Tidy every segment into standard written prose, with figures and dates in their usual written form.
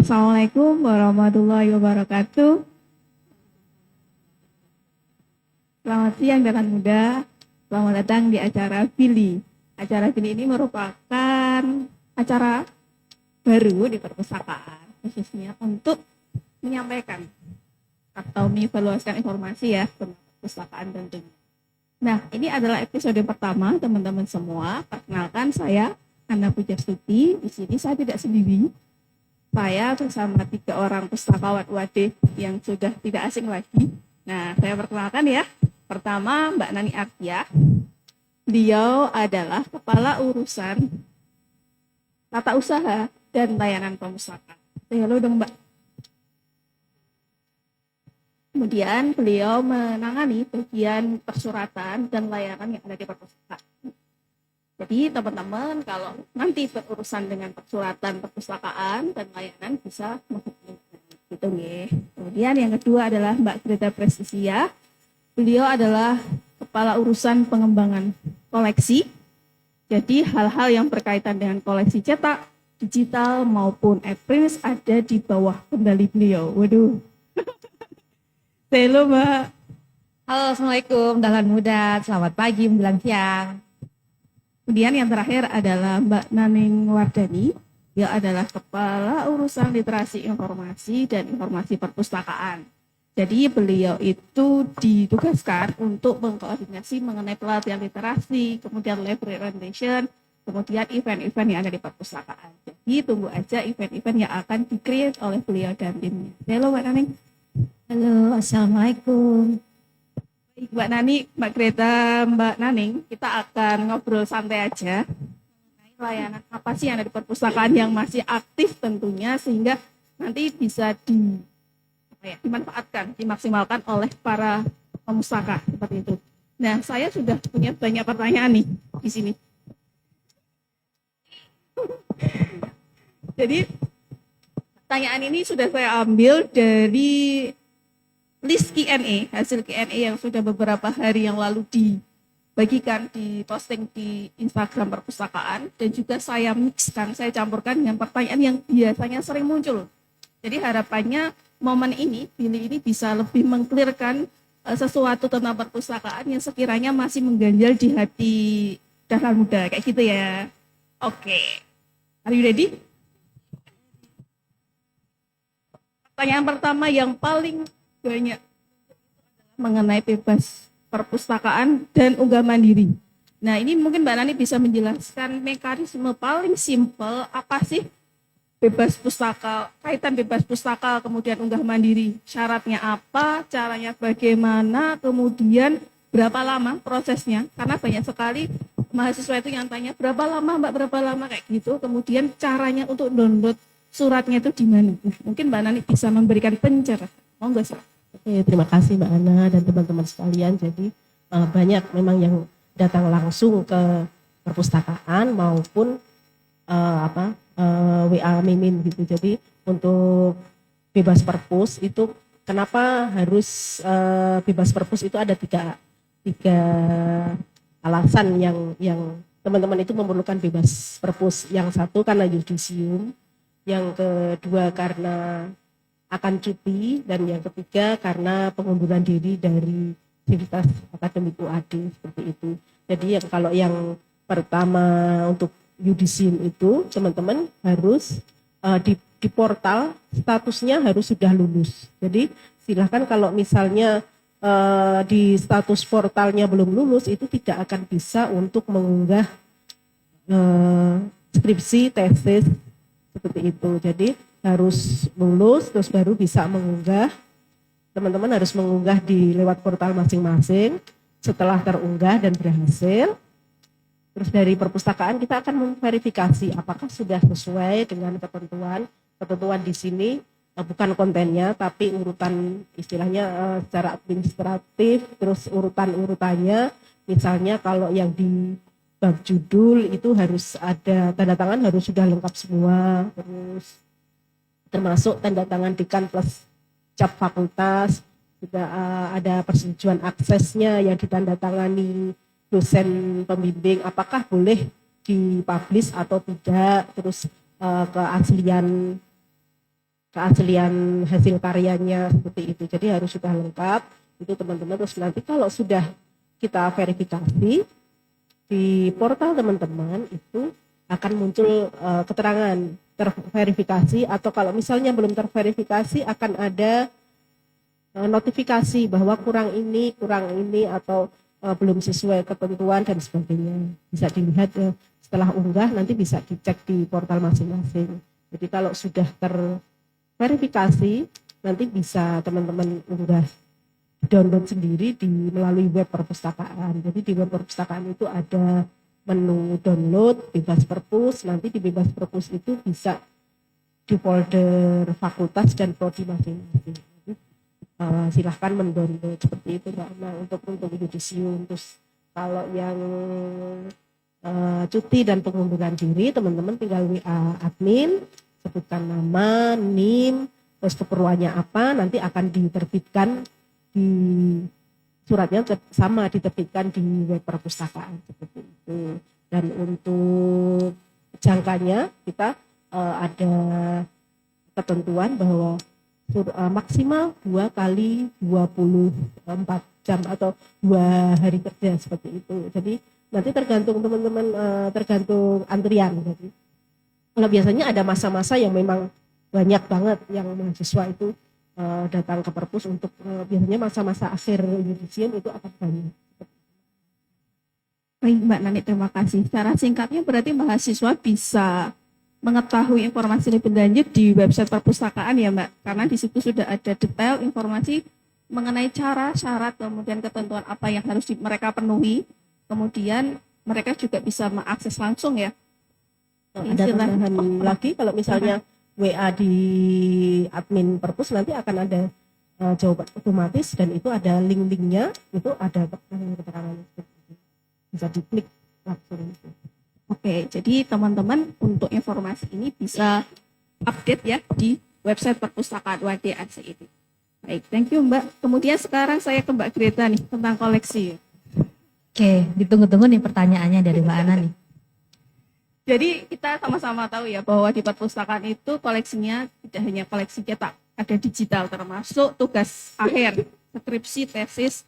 Assalamualaikum warahmatullahi wabarakatuh. Selamat siang dan muda. Selamat datang di acara Fili. Acara Fili ini merupakan acara baru di perpustakaan, khususnya untuk menyampaikan atau mengevaluasikan informasi ya tentang perpustakaan tentunya. Nah, ini adalah episode pertama teman-teman semua. Perkenalkan saya Anna Pujastuti. Di sini saya tidak sendiri. Saya bersama 3 orang pustakawan UAD yang sudah tidak asing lagi. Nah, saya perkenalkan ya. Pertama, Mbak Nani Artia. Beliau adalah Kepala Urusan Tata Usaha dan Layanan Perpustakaan. Halo dong, Mbak. Kemudian beliau menangani bagian persuratan dan layanan yang ada di perpustakaan. Jadi teman-teman kalau nanti berurusan dengan persuratan perpustakaan dan layanan bisa menghubungi gitu nih. Kemudian yang kedua adalah Mbak Greta Prestisia. Beliau adalah Kepala Urusan Pengembangan Koleksi. Jadi hal-hal yang berkaitan dengan koleksi cetak, digital maupun e-print ada di bawah kendali beliau. Waduh. Halo Mbak. Halo, Assalamualaikum, Dahlan Muda. Selamat pagi menjelang siang. Kemudian yang terakhir adalah Mbak Naning Wardani. Dia adalah Kepala Urusan Literasi Informasi dan Informasi Perpustakaan. Jadi beliau itu ditugaskan untuk mengkoordinasi mengenai pelatihan literasi, kemudian library orientation, kemudian event-event yang ada di perpustakaan. Jadi tunggu aja event-event yang akan di-create oleh beliau dan timnya. Halo Mbak Naning. Halo, Assalamualaikum. Baik, Mbak Nani, Mbak Greta, Mbak Naning, kita akan ngobrol santai aja mengenai layanan apa sih yang ada di perpustakaan yang masih aktif tentunya sehingga nanti bisa dimanfaatkan, dimaksimalkan oleh para pemustaka seperti itu. Nah, saya sudah punya banyak pertanyaan nih di sini. Jadi pertanyaan ini sudah saya ambil dari list Q&A, hasil Q&A yang sudah beberapa hari yang lalu dibagikan, diposting di Instagram perpustakaan, dan juga saya mixkan, saya campurkan dengan pertanyaan yang biasanya sering muncul. Jadi harapannya momen ini, Fili ini bisa lebih mengklirkan sesuatu tentang perpustakaan yang sekiranya masih mengganjal di hati Dahlan Muda, kayak gitu ya. Oke, are you ready? Pertanyaan pertama yang paling banyak mengenai bebas perpustakaan dan unggah mandiri. Nah, ini mungkin Mbak Nani bisa menjelaskan mekanisme paling simpel apa sih bebas pustaka, kaitan bebas pustaka, kemudian unggah mandiri, syaratnya apa, caranya bagaimana, kemudian berapa lama prosesnya, karena banyak sekali mahasiswa itu yang tanya berapa lama Mbak, berapa lama kayak gitu, kemudian caranya untuk download suratnya itu di mana. Nah, mungkin Mbak Nani bisa memberikan pencerahan. Monggo sih. Oke, terima kasih Mbak Ana dan teman-teman sekalian. Jadi banyak memang yang datang langsung ke perpustakaan maupun WA Mimin gitu. Jadi untuk bebas perpus itu kenapa harus bebas perpus itu ada tiga alasan yang teman-teman itu memerlukan bebas perpus. Yang satu karena yudisium, yang kedua karena akan cuti, dan yang ketiga karena pengunduran diri dari aktivitas akademik UAD seperti itu. Jadi kalau yang pertama untuk yudisium itu teman-teman harus di portal statusnya harus sudah lulus. Jadi silahkan kalau misalnya di status portalnya belum lulus itu tidak akan bisa untuk mengunggah skripsi, tesis seperti itu. Jadi harus lulus terus baru bisa mengunggah. Teman-teman harus mengunggah di lewat portal masing-masing. Setelah terunggah dan berhasil, terus dari perpustakaan kita akan memverifikasi apakah sudah sesuai dengan ketentuan di sini, bukan kontennya tapi urutan istilahnya secara administratif, terus urutannya misalnya kalau yang di bab judul itu harus ada tanda tangan, harus sudah lengkap semua, terus termasuk tanda tangan dekan plus cap fakultas, juga ada persetujuan aksesnya yang ditandatangani dosen pembimbing, apakah boleh dipublish atau tidak, terus keaslian keaslian hasil karyanya seperti itu. Jadi harus sudah lengkap itu teman-teman. Terus nanti kalau sudah kita verifikasi di portal teman-teman itu akan muncul keterangan terverifikasi, atau kalau misalnya belum terverifikasi akan ada notifikasi bahwa kurang ini atau belum sesuai ketentuan dan sebagainya. Bisa dilihat setelah unggah, nanti bisa dicek di portal masing-masing. Jadi kalau sudah terverifikasi nanti bisa teman-teman unggah, download sendiri melalui web perpustakaan. Jadi di web perpustakaan itu ada menu download bebas perpus. Nanti di bebas perpus itu bisa di folder fakultas dan prodi masing-masing. Silahkan mendownload seperti itu Mbak Ana untuk yudisium. Terus kalau yang cuti dan pengunduran diri, teman-teman tinggal WA admin, sebutkan nama, NIM, terus keperluannya apa, nanti akan diterbitkan di suratnya sama, diterbitkan di web perpustakaan seperti itu. Dan untuk jangkanya kita ada ketentuan bahwa maksimal 2 kali 24 jam atau 2 hari kerja seperti itu. Jadi nanti tergantung teman-teman, tergantung antrian. Jadi kalau biasanya ada masa-masa yang memang banyak banget yang mahasiswa itu datang ke perpus untuk biasanya masa-masa akhir yudisium itu akan banyak. Baik Mbak Nani, terima kasih. Secara singkatnya berarti mahasiswa bisa mengetahui informasi lebih lanjut di website perpustakaan ya Mbak, karena di situ sudah ada detail informasi mengenai cara, syarat, kemudian ketentuan apa yang harus mereka penuhi, kemudian mereka juga bisa mengakses langsung ya. Ada tambahan lagi, kalau misalnya WA di admin perpus nanti akan ada jawaban otomatis, dan itu ada link-linknya, itu ada keterangan bisa diklik langsung itu. Oke, jadi teman-teman untuk informasi ini bisa update ya di website perpustakaan UAD AC ini. Baik, thank you Mbak. Kemudian sekarang saya ke Mbak Greta nih tentang koleksi. Oke, ditunggu-tunggu nih pertanyaannya dari Mbak Ana nih. Jadi kita sama-sama tahu ya bahwa di perpustakaan itu koleksinya tidak hanya koleksi cetak, ada digital termasuk tugas akhir, skripsi, tesis,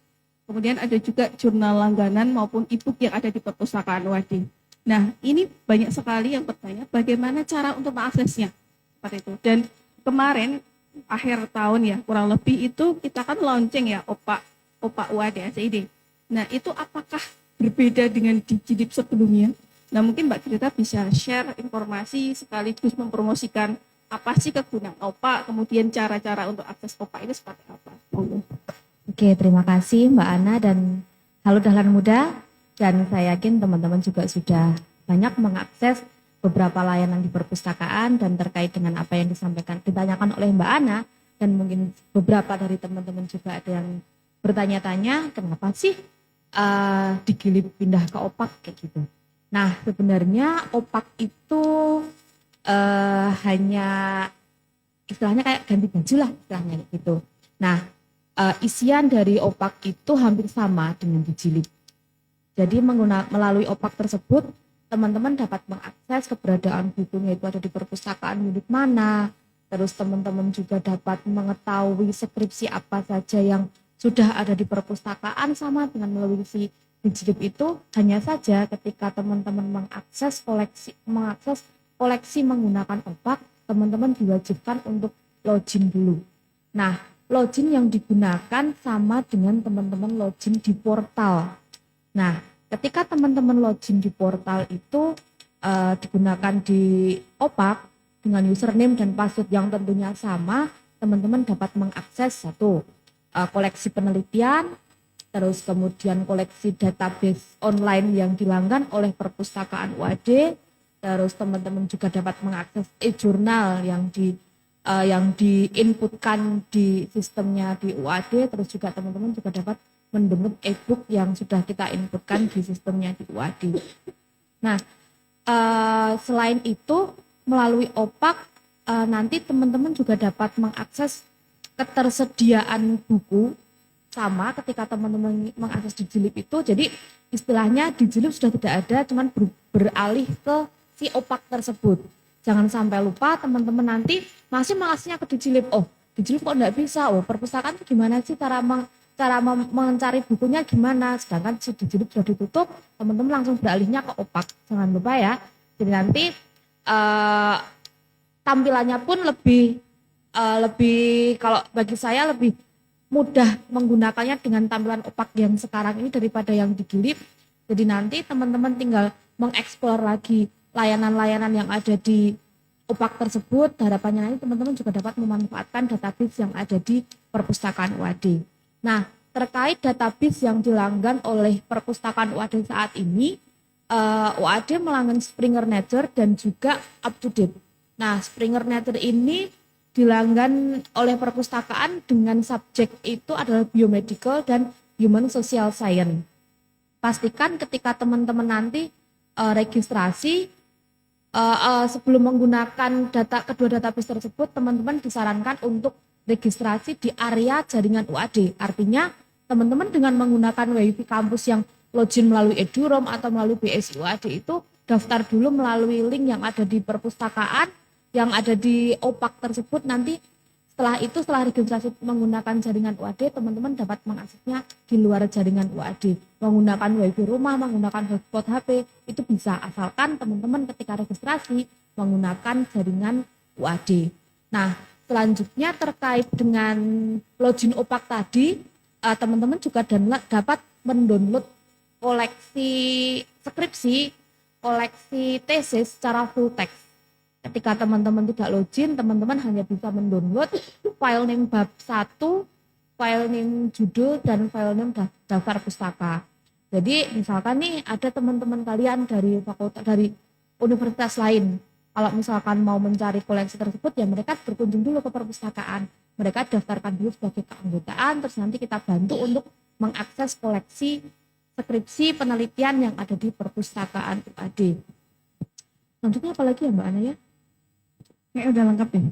kemudian ada juga jurnal langganan maupun e-book yang ada di perpustakaan UAD. Nah, ini banyak sekali yang bertanya bagaimana cara untuk mengaksesnya seperti itu. Dan kemarin akhir tahun ya kurang lebih itu kita kan launching ya OPA UAD SID. Nah, itu apakah berbeda dengan Digilib sebelumnya? Nah, mungkin Mbak Greta bisa share informasi sekaligus mempromosikan apa sih kegunaan OPA, kemudian cara-cara untuk akses OPA ini seperti apa. Oke, terima kasih Mbak Ana dan halo Dahlan Muda. Dan saya yakin teman-teman juga sudah banyak mengakses beberapa layanan di perpustakaan, dan terkait dengan apa yang ditanyakan oleh Mbak Ana, dan mungkin beberapa dari teman-teman juga ada yang bertanya-tanya kenapa sih Digilib pindah ke OPAK kayak gitu. Nah, sebenarnya OPAK itu hanya istilahnya kayak ganti baju lah istilahnya gitu. Nah, isian dari OPAK itu hampir sama dengan Digilib. Jadi melalui OPAK tersebut, teman-teman dapat mengakses keberadaan bukunya itu ada di perpustakaan unit mana, terus teman-teman juga dapat mengetahui skripsi apa saja yang sudah ada di perpustakaan, sama dengan melalui si Digilib itu. Hanya saja ketika teman-teman mengakses koleksi menggunakan OPAK, teman-teman diwajibkan untuk login dulu. Nah, login yang digunakan sama dengan teman-teman login di portal. Nah, ketika teman-teman login di portal itu digunakan di OPAK dengan username dan password yang tentunya sama, teman-teman dapat mengakses satu koleksi penelitian, terus kemudian koleksi database online yang dilanggan oleh perpustakaan UAD, terus teman-teman juga dapat mengakses e-jurnal yang diinputkan di sistemnya di UAD, terus juga teman-teman juga dapat mendownload e-book yang sudah kita inputkan di sistemnya di UAD. Nah, selain itu melalui OPAK nanti teman-teman juga dapat mengakses ketersediaan buku sama ketika teman-teman mengakses Digilib itu. Jadi istilahnya Digilib sudah tidak ada, cuman beralih ke si OPAK tersebut. jangan sampai lupa teman-teman nanti masih malasnya ke Dijilib. Oh, Dijilib kok enggak bisa? Oh, perpustakaan itu gimana sih mencari bukunya gimana? Sedangkan si Dijilib sudah ditutup, teman-teman langsung beralihnya ke Opak. Jangan lupa ya. Jadi nanti tampilannya pun lebih kalau bagi saya lebih mudah menggunakannya dengan tampilan Opak yang sekarang ini daripada yang Dijilib. Jadi nanti teman-teman tinggal mengeksplor lagi layanan-layanan yang ada di Opak tersebut. Harapannya nanti teman-teman juga dapat memanfaatkan database yang ada di perpustakaan UAD. Nah, terkait database yang dilanggan oleh perpustakaan UAD saat ini, UAD melanggan Springer Nature dan juga UpToDate. Nah, Springer Nature ini dilanggan oleh perpustakaan dengan subjek itu adalah biomedical dan human social science. Pastikan ketika teman-teman nanti registrasi sebelum menggunakan kedua database tersebut, teman-teman disarankan untuk registrasi di area jaringan UAD. Artinya teman-teman dengan menggunakan WiFi kampus yang login melalui eduroam atau melalui BSI UAD itu daftar dulu melalui link yang ada di perpustakaan, yang ada di Opak tersebut. Nanti setelah registrasi menggunakan jaringan UAD, teman-teman dapat mengaksesnya di luar jaringan UAD. Menggunakan WiFi rumah, menggunakan hotspot HP, itu bisa asalkan teman-teman ketika registrasi menggunakan jaringan UAD. Nah, selanjutnya terkait dengan login Opak tadi, teman-teman juga dapat mendownload koleksi skripsi, koleksi tesis secara full text. Ketika teman-teman tidak login, teman-teman hanya bisa mendownload file name bab 1, file name judul, dan file name daftar pustaka. Jadi misalkan nih ada teman-teman kalian dari universitas lain, kalau misalkan mau mencari koleksi tersebut, ya mereka berkunjung dulu ke perpustakaan. Mereka daftarkan dulu sebagai keanggotaan, terus nanti kita bantu untuk mengakses koleksi skripsi penelitian yang ada di perpustakaan UAD. Selanjutnya apa lagi ya Mbak Ana ya? Kayaknya udah lengkap deh.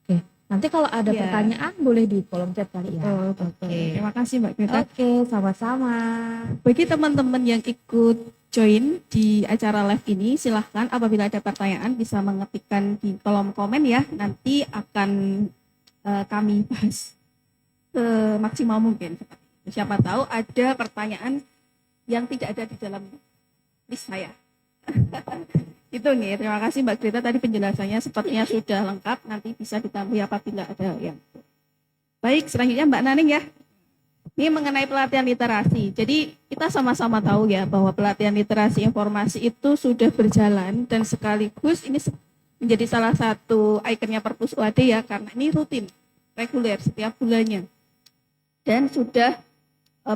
Oke, nanti kalau ada pertanyaan boleh di kolom chat kali ya. Oke. Terima kasih Mbak Greta. Oke, sama-sama. Bagi teman-teman yang ikut join di acara live ini, silahkan apabila ada pertanyaan bisa mengetikkan di kolom komen ya. Nanti akan kami bahas semaksimal mungkin. Siapa tahu ada pertanyaan yang tidak ada di dalam list saya. Itu nih, terima kasih Mbak Greta, tadi penjelasannya sepertinya sudah lengkap, nanti bisa ditambah apabila ada yang. Baik, selanjutnya Mbak Naning ya. Ini mengenai pelatihan literasi. Jadi kita sama-sama tahu ya bahwa pelatihan literasi informasi itu sudah berjalan dan sekaligus ini menjadi salah satu ikonnya Perpus UAD ya, karena ini rutin, reguler setiap bulannya. Dan sudah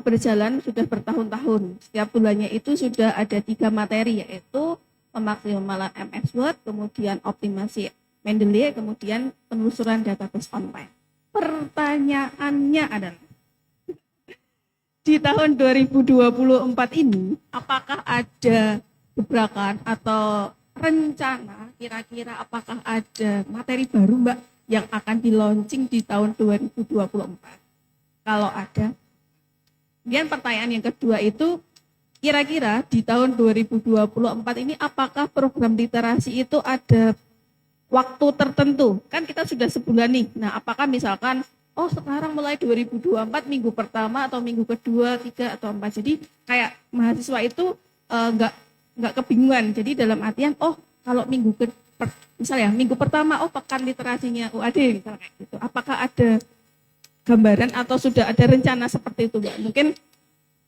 berjalan sudah bertahun-tahun. Setiap bulannya itu sudah ada 3 materi, yaitu pemaksimalan MS Word, kemudian optimasi Mendeley, kemudian penelusuran database online. Pertanyaannya adalah, di tahun 2024 ini, apakah ada gebrakan atau rencana kira-kira apakah ada materi baru Mbak yang akan di-launching di tahun 2024? Kalau ada. Kemudian pertanyaan yang kedua itu, kira-kira di tahun 2024 ini apakah program literasi itu ada waktu tertentu? Kan kita sudah sebulan nih. Nah, apakah misalkan sekarang mulai 2024 minggu pertama atau minggu kedua, 3 atau 4. Jadi kayak mahasiswa itu enggak kebingungan. Jadi dalam artian kalau misalnya minggu pertama pekan literasinya UAD misalnya kayak gitu. Apakah ada gambaran atau sudah ada rencana seperti itu Mbak? Mungkin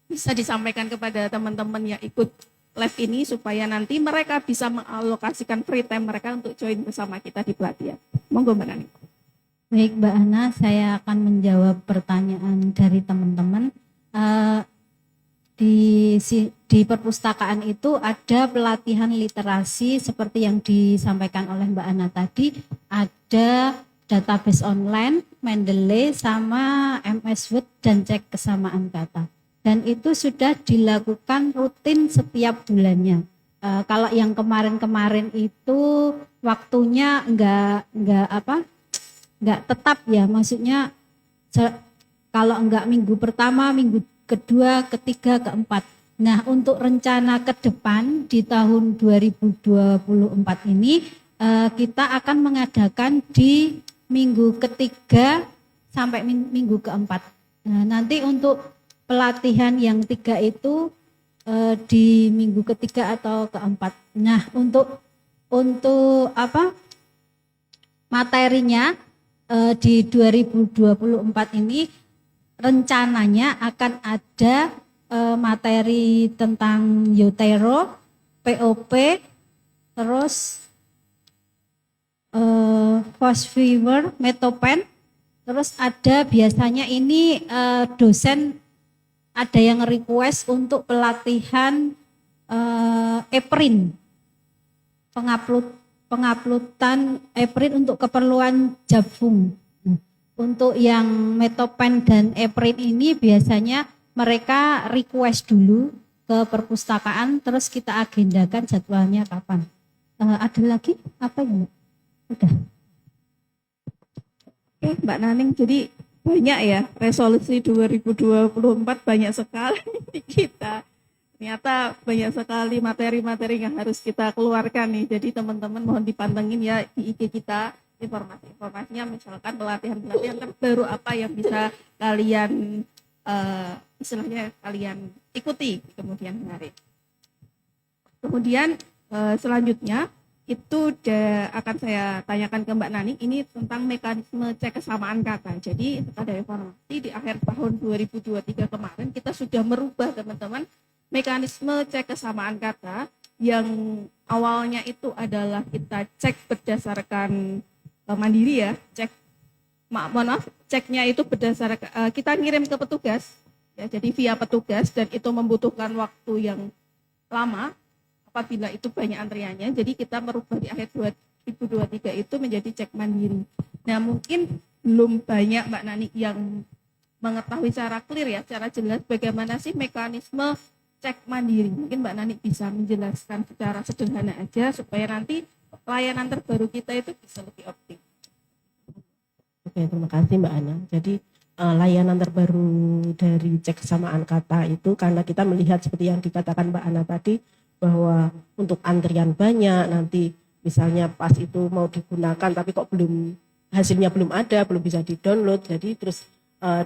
bisa disampaikan kepada teman-teman yang ikut live ini supaya nanti mereka bisa mengalokasikan free time mereka untuk join bersama kita di pelatihan. Monggo Mbak Nani. Baik Mbak Ana, saya akan menjawab pertanyaan dari teman-teman. Di perpustakaan itu ada pelatihan literasi seperti yang disampaikan oleh Mbak Ana tadi, ada database online, Mendeley, sama MS Word dan cek kesamaan kata. Dan itu sudah dilakukan rutin setiap bulannya. Kalau yang kemarin-kemarin itu waktunya enggak tetap ya, maksudnya kalau enggak minggu pertama, minggu kedua, ketiga, keempat. Nah, untuk rencana ke depan di tahun 2024 ini kita akan mengadakan di minggu ketiga sampai minggu keempat. Nah, nanti untuk pelatihan yang 3 itu di minggu ketiga atau keempat. Nah, untuk apa materinya di 2024 ini rencananya akan ada materi tentang Yotero, POP, terus Fosfiwer, Metopen, terus ada biasanya ini dosen ada yang request untuk pelatihan EPRIN, penguploadan EPRIN untuk keperluan Jabfung. Untuk yang Metopen dan EPRIN ini biasanya mereka request dulu ke perpustakaan, terus kita agendakan jadwalnya kapan. Ada lagi apa ya? Udah. Oke, Mbak Naning, jadi banyak ya resolusi 2024 banyak sekali di kita. Ternyata banyak sekali materi-materi yang harus kita keluarkan nih. Jadi teman-teman mohon dipantengin ya di IG kita informasi-informasinya, misalkan pelatihan-pelatihan terbaru apa yang bisa kalian istilahnya kalian ikuti di kemudian hari. Kemudian selanjutnya itu akan saya tanyakan ke Mbak Nani, ini tentang mekanisme cek kesamaan kata. Jadi ada informasi di akhir tahun 2023 kemarin kita sudah merubah teman-teman mekanisme cek kesamaan kata yang awalnya itu adalah kita cek berdasarkan mandiri ya, ceknya itu berdasarkan kita ngirim ke petugas ya, jadi via petugas dan itu membutuhkan waktu yang lama apabila itu banyak antriannya. Jadi kita merubah di akhir 2023 itu menjadi cek mandiri. Nah, mungkin belum banyak Mbak Nani yang mengetahui secara clear ya, secara jelas bagaimana sih mekanisme cek mandiri. Mungkin Mbak Nani bisa menjelaskan secara sederhana aja supaya nanti layanan terbaru kita itu bisa lebih optimal. Oke, terima kasih Mbak Ana. Jadi layanan terbaru dari cek kesamaan kata itu karena kita melihat seperti yang dikatakan Mbak Ana tadi, bahwa untuk antrian banyak, nanti misalnya pas itu mau digunakan tapi kok hasilnya belum ada, belum bisa di-download. Jadi terus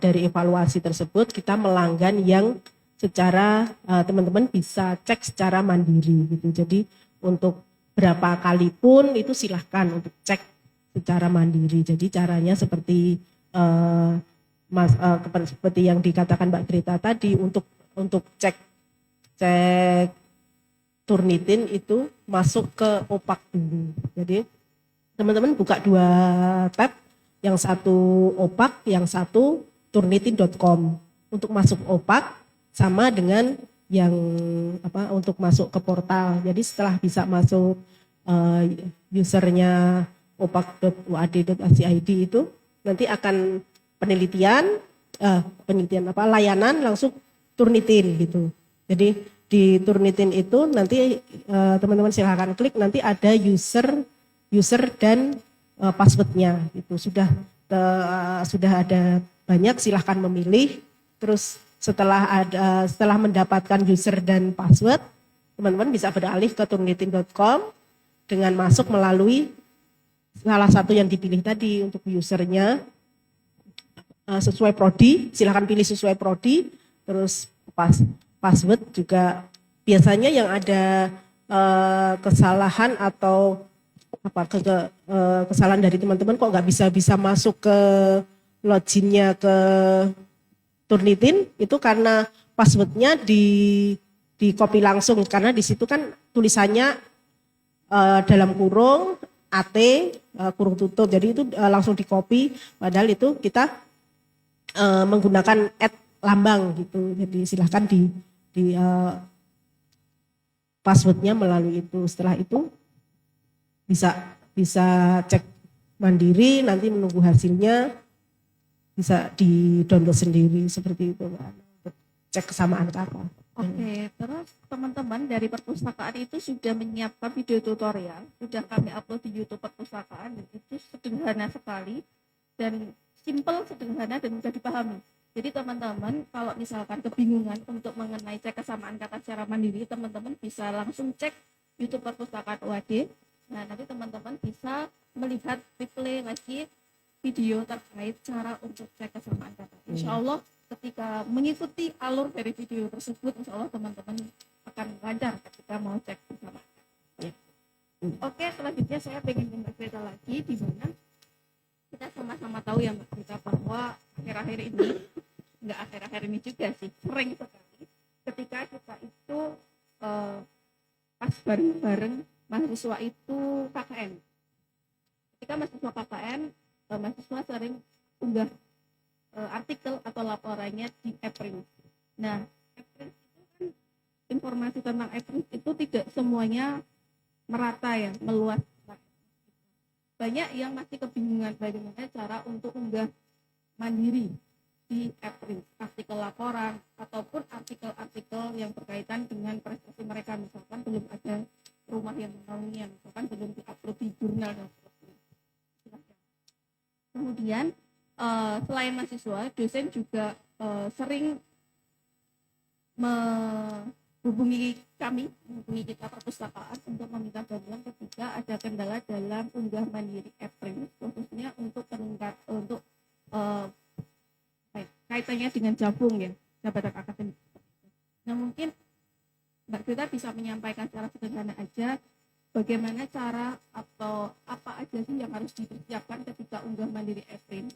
dari evaluasi tersebut kita melanggan yang secara teman-teman bisa cek secara mandiri gitu. Jadi untuk berapa kali pun itu silahkan untuk cek secara mandiri. Jadi caranya seperti seperti yang dikatakan Mbak Greta tadi, untuk cek Turnitin itu masuk ke opak dulu. Jadi teman-teman buka 2 tab, yang satu opak, yang satu turnitin.com. Untuk masuk opak sama dengan yang untuk masuk ke portal. Jadi setelah bisa masuk usernya opak.uad.ac.id itu nanti akan layanan langsung Turnitin gitu. Jadi di Turnitin itu nanti teman-teman silahkan klik, nanti ada user dan passwordnya itu sudah ada banyak, silahkan memilih. Terus setelah mendapatkan user dan password, teman-teman bisa beralih ke turnitin.com dengan masuk melalui salah satu yang dipilih tadi. Untuk usernya sesuai prodi, silahkan pilih sesuai prodi. Terus password juga biasanya yang ada kesalahan atau kesalahan dari teman-teman kok nggak bisa masuk ke loginnya ke Turnitin, itu karena passwordnya di copy langsung, karena di situ kan tulisannya dalam kurung AT kurung tutup, jadi itu langsung di copy, padahal itu kita menggunakan lambang gitu. Jadi silahkan di passwordnya melalui itu. Setelah itu bisa cek mandiri, nanti menunggu hasilnya bisa di-download sendiri seperti itu kan. Cek kesamaan kata. Oke, terus teman-teman dari perpustakaan itu sudah menyiapkan video tutorial, sudah kami upload di YouTube perpustakaan, dan itu sederhana sekali dan simple, sederhana dan mudah dipahami. Jadi teman-teman kalau misalkan kebingungan untuk mengenai cek kesamaan kata secara mandiri, teman-teman bisa langsung cek YouTube perpustakaan UAD. Nah, nanti teman-teman bisa melihat replay lagi video terkait cara untuk cek kesamaan kata. Insya Allah ketika mengikuti alur dari video tersebut, insya Allah teman-teman akan lancar ketika mau cek kesamaan kata. Ya. Oke, selanjutnya saya ingin bercerita lagi di mana kita sama-sama tahu ya Mbak Rita bahwa akhir-akhir ini, enggak akhir-akhir ini juga sih, sering sekali ketika kita itu pas bareng-bareng mahasiswa itu KKN. Ketika mahasiswa KKN, mahasiswa sering unggah artikel atau laporannya di Eprin. Nah, Eprin itu kan informasi tentang Eprin itu tidak semuanya merata ya, meluas. Banyak yang masih kebingungan bagaimana cara untuk unggah mandiri di Eprin, artikel laporan ataupun artikel-artikel yang berkaitan dengan prestasi mereka, misalkan belum ada rumah yang menaunginya, misalkan belum diupload di jurnal dan seterusnya. Kemudian selain mahasiswa, dosen juga sering menghubungi kita perpustakaan untuk meminta bantuan ketika ada kendala dalam unggah mandiri Eprin, khususnya untuk kaitannya dengan jabung ya, jabatan akademik. Nah, mungkin Mbak Greta bisa menyampaikan secara sederhana aja bagaimana cara atau apa aja sih yang harus dipersiapkan ketika unggah mandiri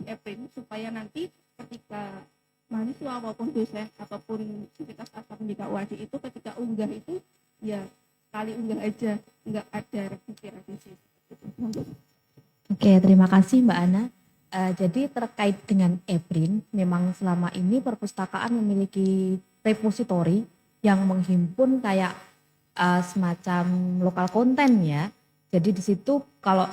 Eprin supaya nanti ketika mahasiswa maupun dosen ataupun sivitas akademika UAD itu ketika unggah itu ya sekali unggah aja, nggak ada revisi. Oke, terima kasih Mbak Ana. Jadi terkait dengan Eprin, memang selama ini perpustakaan memiliki repositori yang menghimpun kayak semacam lokal konten ya. Jadi di situ kalau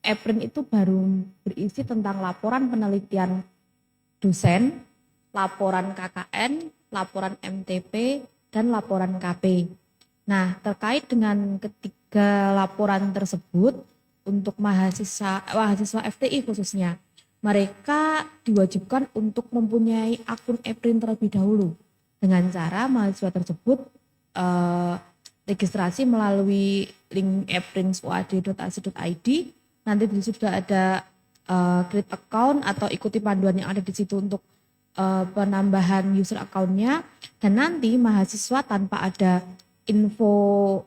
Eprin itu baru berisi tentang laporan penelitian dosen, laporan KKN, laporan MTP, dan laporan KP. Nah, terkait dengan ketiga laporan tersebut untuk mahasiswa FTI khususnya, mereka diwajibkan untuk mempunyai akun Eprin terlebih dahulu dengan cara mahasiswa tersebut registrasi melalui link eprinsuad.ac.id. Nanti di situ sudah ada create account atau ikuti panduan yang ada di situ untuk penambahan user account-nya, dan nanti mahasiswa tanpa ada info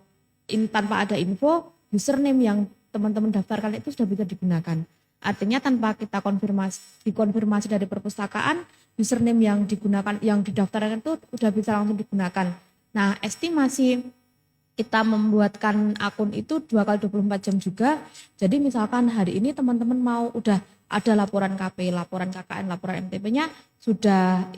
username yang teman-teman daftarkan itu sudah bisa digunakan. Artinya tanpa kita dikonfirmasi dari perpustakaan, username yang digunakan, yang didaftarkan itu sudah bisa langsung digunakan. Nah, estimasi kita membuatkan akun itu 2x24 jam juga. Jadi misalkan hari ini teman-teman mau udah ada laporan KP, laporan KKN, laporan MTP-nya sudah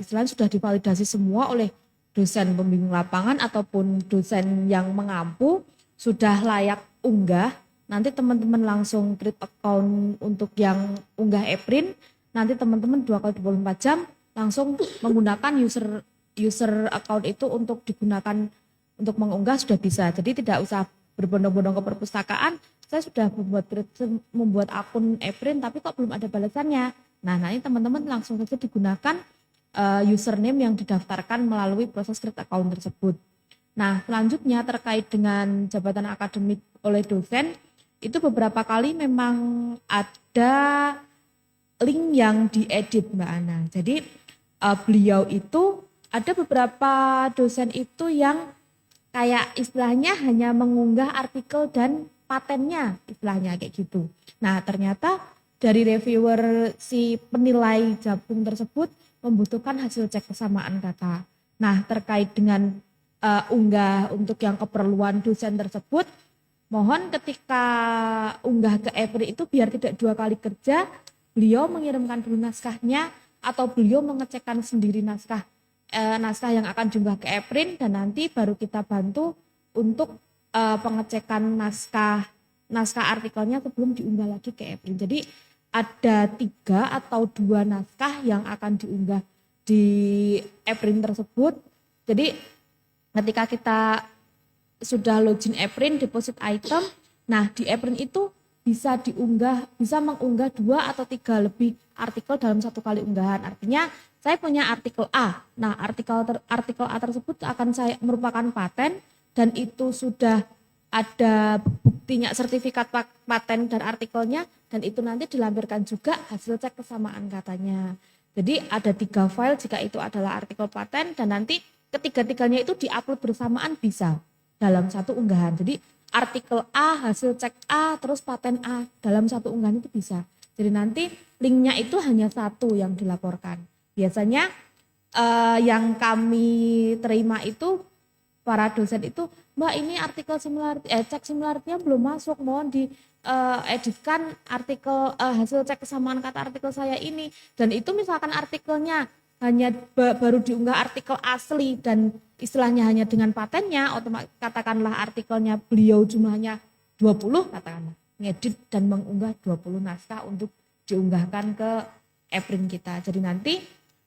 divalidasi semua oleh dosen pembimbing lapangan ataupun dosen yang mengampu, sudah layak unggah. Nanti teman-teman langsung create account untuk yang unggah Eprin. Nanti teman-teman 2x24 jam langsung menggunakan user account itu untuk digunakan untuk mengunggah sudah bisa. Jadi tidak usah berbondong-bondong ke perpustakaan. Saya sudah membuat akun Eprin tapi kok belum ada balasannya. Nah, nanti teman-teman langsung saja digunakan username yang didaftarkan melalui proses create account tersebut. Nah, selanjutnya terkait dengan jabatan akademik oleh dosen, itu beberapa kali memang ada link yang diedit Mbak Ana. Jadi beliau itu ada beberapa dosen itu yang kayak istilahnya hanya mengunggah artikel dan patennya, istilahnya kayak gitu. Nah, ternyata dari reviewer si penilai jabung tersebut membutuhkan hasil cek kesamaan kata. Nah, terkait dengan unggah untuk yang keperluan dosen tersebut, mohon ketika unggah ke Eprin itu biar tidak 2 kali kerja, beliau mengirimkan dulu naskahnya atau beliau mengecekkan sendiri naskah yang akan diunggah ke Eprin, dan nanti baru kita bantu untuk pengecekan naskah artikelnya sebelum diunggah lagi ke Eprin. Jadi ada 3 atau 2 naskah yang akan diunggah di Eprin tersebut. Jadi ketika kita sudah login Eprin, deposit item, nah di Eprin itu bisa mengunggah 2 atau 3 lebih artikel dalam 1 kali unggahan. Artinya saya punya artikel A. Nah, artikel A tersebut akan saya merupakan paten dan itu sudah ada buktinya sertifikat paten dan artikelnya, dan itu nanti dilampirkan juga hasil cek kesamaan katanya. Jadi ada 3 file jika itu adalah artikel paten, dan nanti ketiga-tiganya itu diupload bersamaan bisa dalam satu unggahan. Jadi artikel A, hasil cek A, terus paten A dalam satu unggahan itu bisa. Jadi nanti linknya itu hanya satu yang dilaporkan. Biasanya yang kami terima itu para dosen itu, Mbak ini artikel similarity, cek similarity-nya belum masuk, mohon di editkan artikel hasil cek kesamaan kata artikel saya ini. Dan itu misalkan artikelnya hanya baru diunggah artikel asli dan istilahnya hanya dengan patennya, otomatis katakanlah artikelnya beliau jumlahnya 20 katakanlah, ngedit dan mengunggah 20 naskah untuk diunggahkan ke e-print kita. Jadi nanti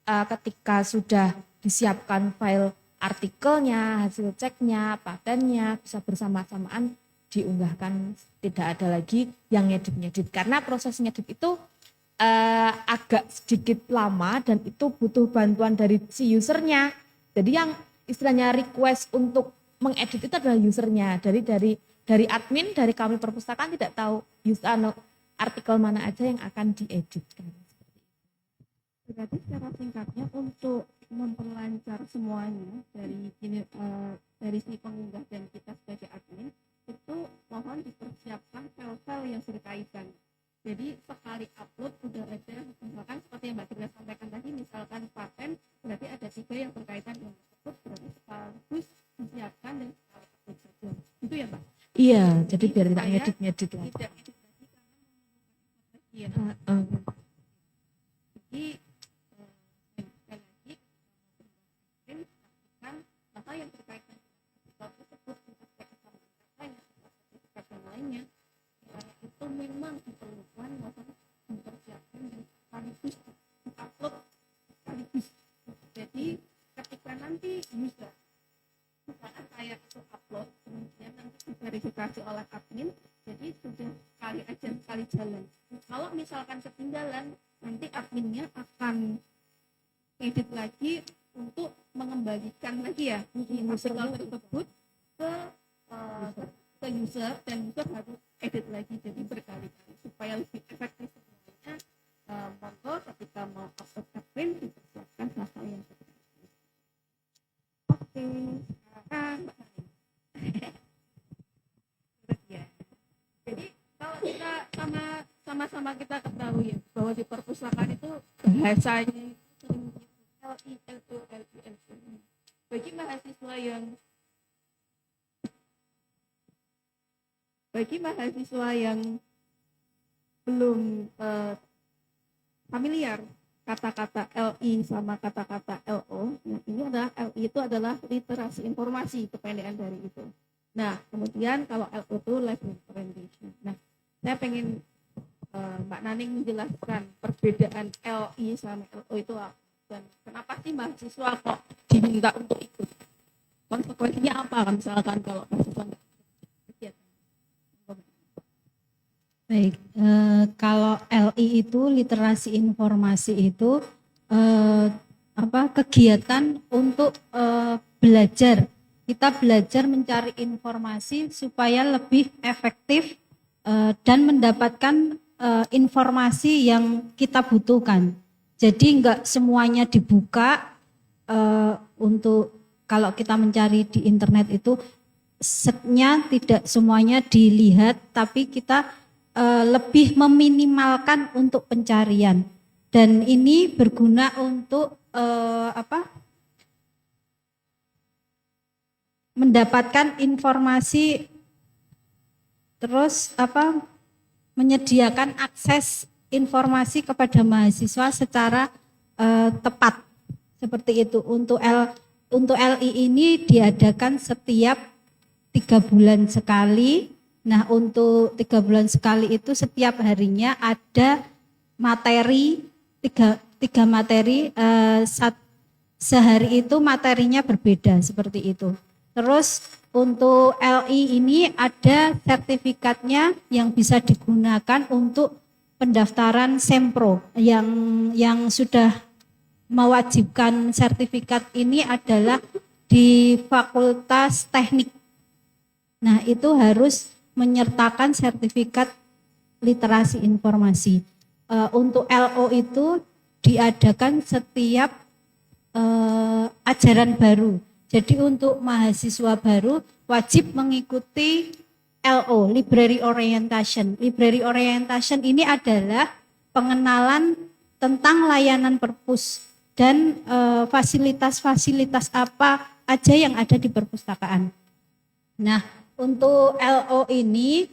ketika sudah disiapkan file artikelnya, hasil ceknya, patennya bisa bersama-samaan diunggahkan, tidak ada lagi yang ngedit-ngedit karena proses ngedit itu agak sedikit lama dan itu butuh bantuan dari si usernya. Jadi yang istilahnya request untuk mengedit itu adalah usernya. Dari admin, dari kami perpustakaan tidak tahu artikel mana aja yang akan dieditkan. Berarti secara singkatnya untuk memperlancar semuanya dari si pengunggah dan kita sebagai admin itu mohon dipersiapkan file-file yang berkaitan. Jadi sekali upload sudah ada, misalkan seperti yang Mbak Tirga sampaikan tadi, misalkan paten berarti ada 3 yang berkaitan dengan tersebut, berarti sekaligus disiapkan dan sekali upload saja. Itu ya Mbak? Iya, jadi biar tidak ngedit-ngedit lagi. Tidak ngedit lagi karena memerlukan informasi. Jadi sekali lagi pastikan hal yang berkaitan dengan artikel tersebut, aspek kesamaan katanya, sertifikat dan lainnya, itu memang diperlukan maksudnya dipersiapkan dan sekaligus diupload sekaligus. Jadi ketika nanti user misalkan saya itu upload kemudian nanti diverifikasi oleh admin, jadi sudah sekali aja sekali jalan. Kalau misalkan ketinggalan nanti adminnya akan edit lagi untuk mengembalikan lagi ya artikel tersebut ke user dan user harus edit lagi, jadi berkali-kali supaya lebih efektif semuanya. Monggo ketika mau upload ke print dipersiapkan hal-hal yang seperti itu. Oke, sekarang Mbak Nani. Ya. Jadi kalau kita sama-sama kita ketahui ya bahwa di perpustakaan itu bahasanya sering LI, LO, LI, LO. Bagi mahasiswa yang belum familiar kata-kata LI sama kata-kata LO, nah ini adalah LI itu adalah literasi informasi, kependekan dari itu. Nah kemudian kalau LO itu live representation. Nah saya pengen Mbak Naning menjelaskan perbedaan LI sama LO itu apa dan kenapa sih mahasiswa kok diminta untuk ikut, konsekuensinya apa misalkan kalau mahasiswa nggak ikut. Baik, kalau LI itu literasi informasi itu kegiatan untuk belajar. Kita belajar mencari informasi supaya lebih efektif dan mendapatkan informasi yang kita butuhkan. Jadi enggak semuanya dibuka untuk kalau kita mencari di internet itu setnya tidak semuanya dilihat, tapi kita lebih meminimalkan untuk pencarian dan ini berguna untuk mendapatkan informasi terus menyediakan akses informasi kepada mahasiswa secara tepat seperti itu. Untuk LI ini diadakan setiap 3 bulan sekali. Nah untuk 3 bulan sekali itu setiap harinya ada materi, 3 materi, sehari itu materinya berbeda seperti itu. Terus untuk LI ini ada sertifikatnya yang bisa digunakan untuk pendaftaran Sempro yang sudah mewajibkan sertifikat ini adalah di Fakultas Teknik. Nah itu harus menyertakan sertifikat literasi informasi. Untuk LO itu diadakan setiap ajaran baru. Jadi untuk mahasiswa baru wajib mengikuti LO, Library Orientation. Library Orientation ini adalah pengenalan tentang layanan perpus dan fasilitas-fasilitas apa aja yang ada di perpustakaan. Nah, untuk LO ini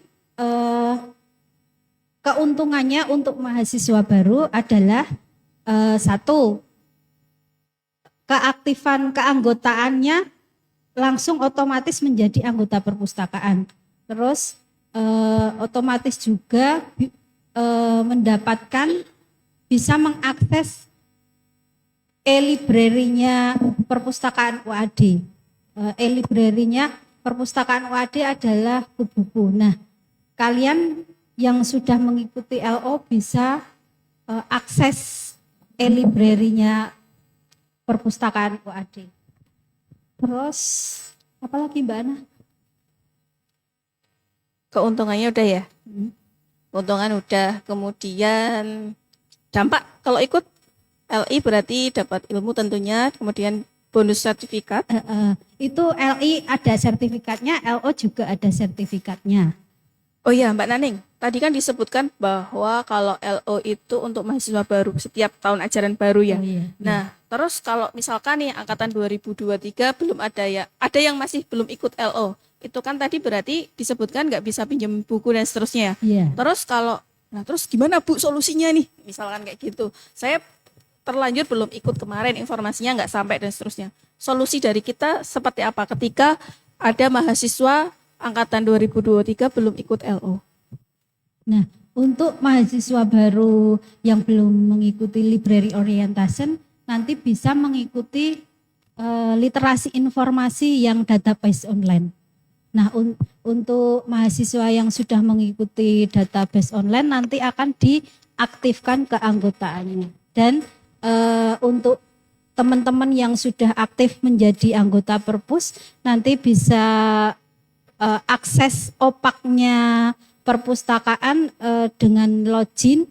keuntungannya untuk mahasiswa baru adalah satu, keanggotaannya langsung otomatis menjadi anggota perpustakaan. Terus otomatis juga mendapatkan, bisa mengakses e-library-nya perpustakaan UAD. E-library-nya perpustakaan UAD adalah buku-buku. Nah, kalian yang sudah mengikuti LO bisa akses e-library-nya perpustakaan UAD. Terus apa lagi Mbak Ana? Keuntungannya udah ya? Keuntungan udah, kemudian dampak kalau ikut LI berarti dapat ilmu tentunya, kemudian bonus sertifikat. Itu LI ada sertifikatnya, LO juga ada sertifikatnya. Oh iya Mbak Naning, tadi kan disebutkan bahwa kalau LO itu untuk mahasiswa baru setiap tahun ajaran baru ya. Oh, iya. Nah, terus kalau misalkan nih angkatan 2023 belum ada yang masih belum ikut LO. Itu kan tadi berarti disebutkan nggak bisa pinjam buku dan seterusnya. Iya. Terus gimana Bu solusinya nih? Misalkan kayak gitu. Saya terlanjur belum ikut kemarin, informasinya nggak sampai dan seterusnya. Solusi dari kita seperti apa ketika ada mahasiswa angkatan 2023 belum ikut LO? Nah, untuk mahasiswa baru yang belum mengikuti Library Orientation, nanti bisa mengikuti literasi informasi yang database online. Nah, untuk mahasiswa yang sudah mengikuti database online nanti akan diaktifkan keanggotaannya. Dan untuk teman-teman yang sudah aktif menjadi anggota Perpus nanti bisa akses opaknya perpustakaan dengan login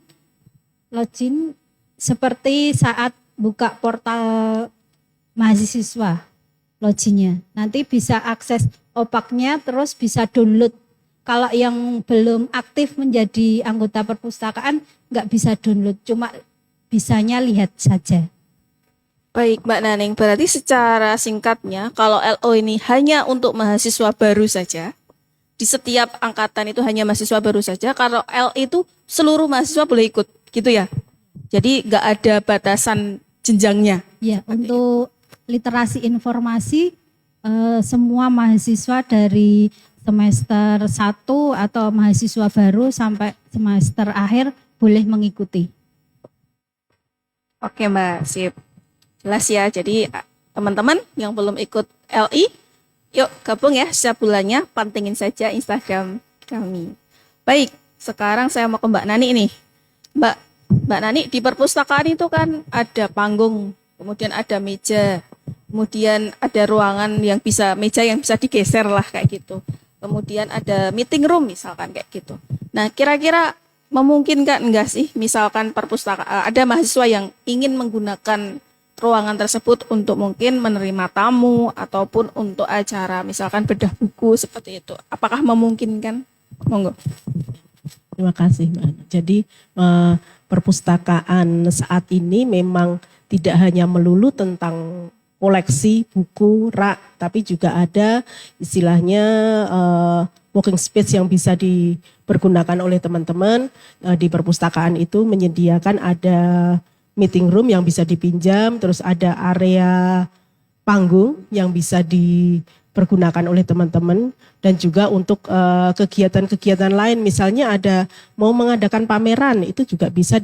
seperti saat buka portal mahasiswa loginnya. Nanti bisa akses opaknya terus bisa download. Kalau yang belum aktif menjadi anggota perpustakaan nggak bisa download, cuma bisanya lihat saja. Baik Mbak Naning, berarti secara singkatnya kalau LO ini hanya untuk mahasiswa baru saja, di setiap angkatan itu hanya mahasiswa baru saja, kalau L itu seluruh mahasiswa boleh ikut, gitu ya? Jadi nggak ada batasan jenjangnya? Ya, untuk literasi informasi semua mahasiswa dari semester 1 atau mahasiswa baru sampai semester akhir boleh mengikuti. Oke Mbak, sip. Jelas ya, jadi teman-teman yang belum ikut LI, yuk gabung ya setiap bulannya, pantengin saja Instagram kami. Baik, sekarang saya mau ke Mbak Nani nih. Mbak Nani, di perpustakaan itu kan ada panggung, kemudian ada meja, kemudian ada ruangan yang bisa, meja yang bisa digeser lah kayak gitu. Kemudian ada meeting room misalkan kayak gitu. Nah, kira-kira memungkinkan enggak sih misalkan perpustakaan ada mahasiswa yang ingin menggunakan ruangan tersebut untuk mungkin menerima tamu ataupun untuk acara misalkan bedah buku seperti itu. Apakah memungkinkan? Monggo. Terima kasih Mbak Ana. Jadi perpustakaan saat ini memang tidak hanya melulu tentang koleksi buku, rak, tapi juga ada istilahnya working space yang bisa dipergunakan oleh teman-teman. Di perpustakaan itu menyediakan ada meeting room yang bisa dipinjam, terus ada area panggung yang bisa dipergunakan oleh teman-teman, dan juga untuk kegiatan-kegiatan lain, misalnya ada mau mengadakan pameran, itu juga bisa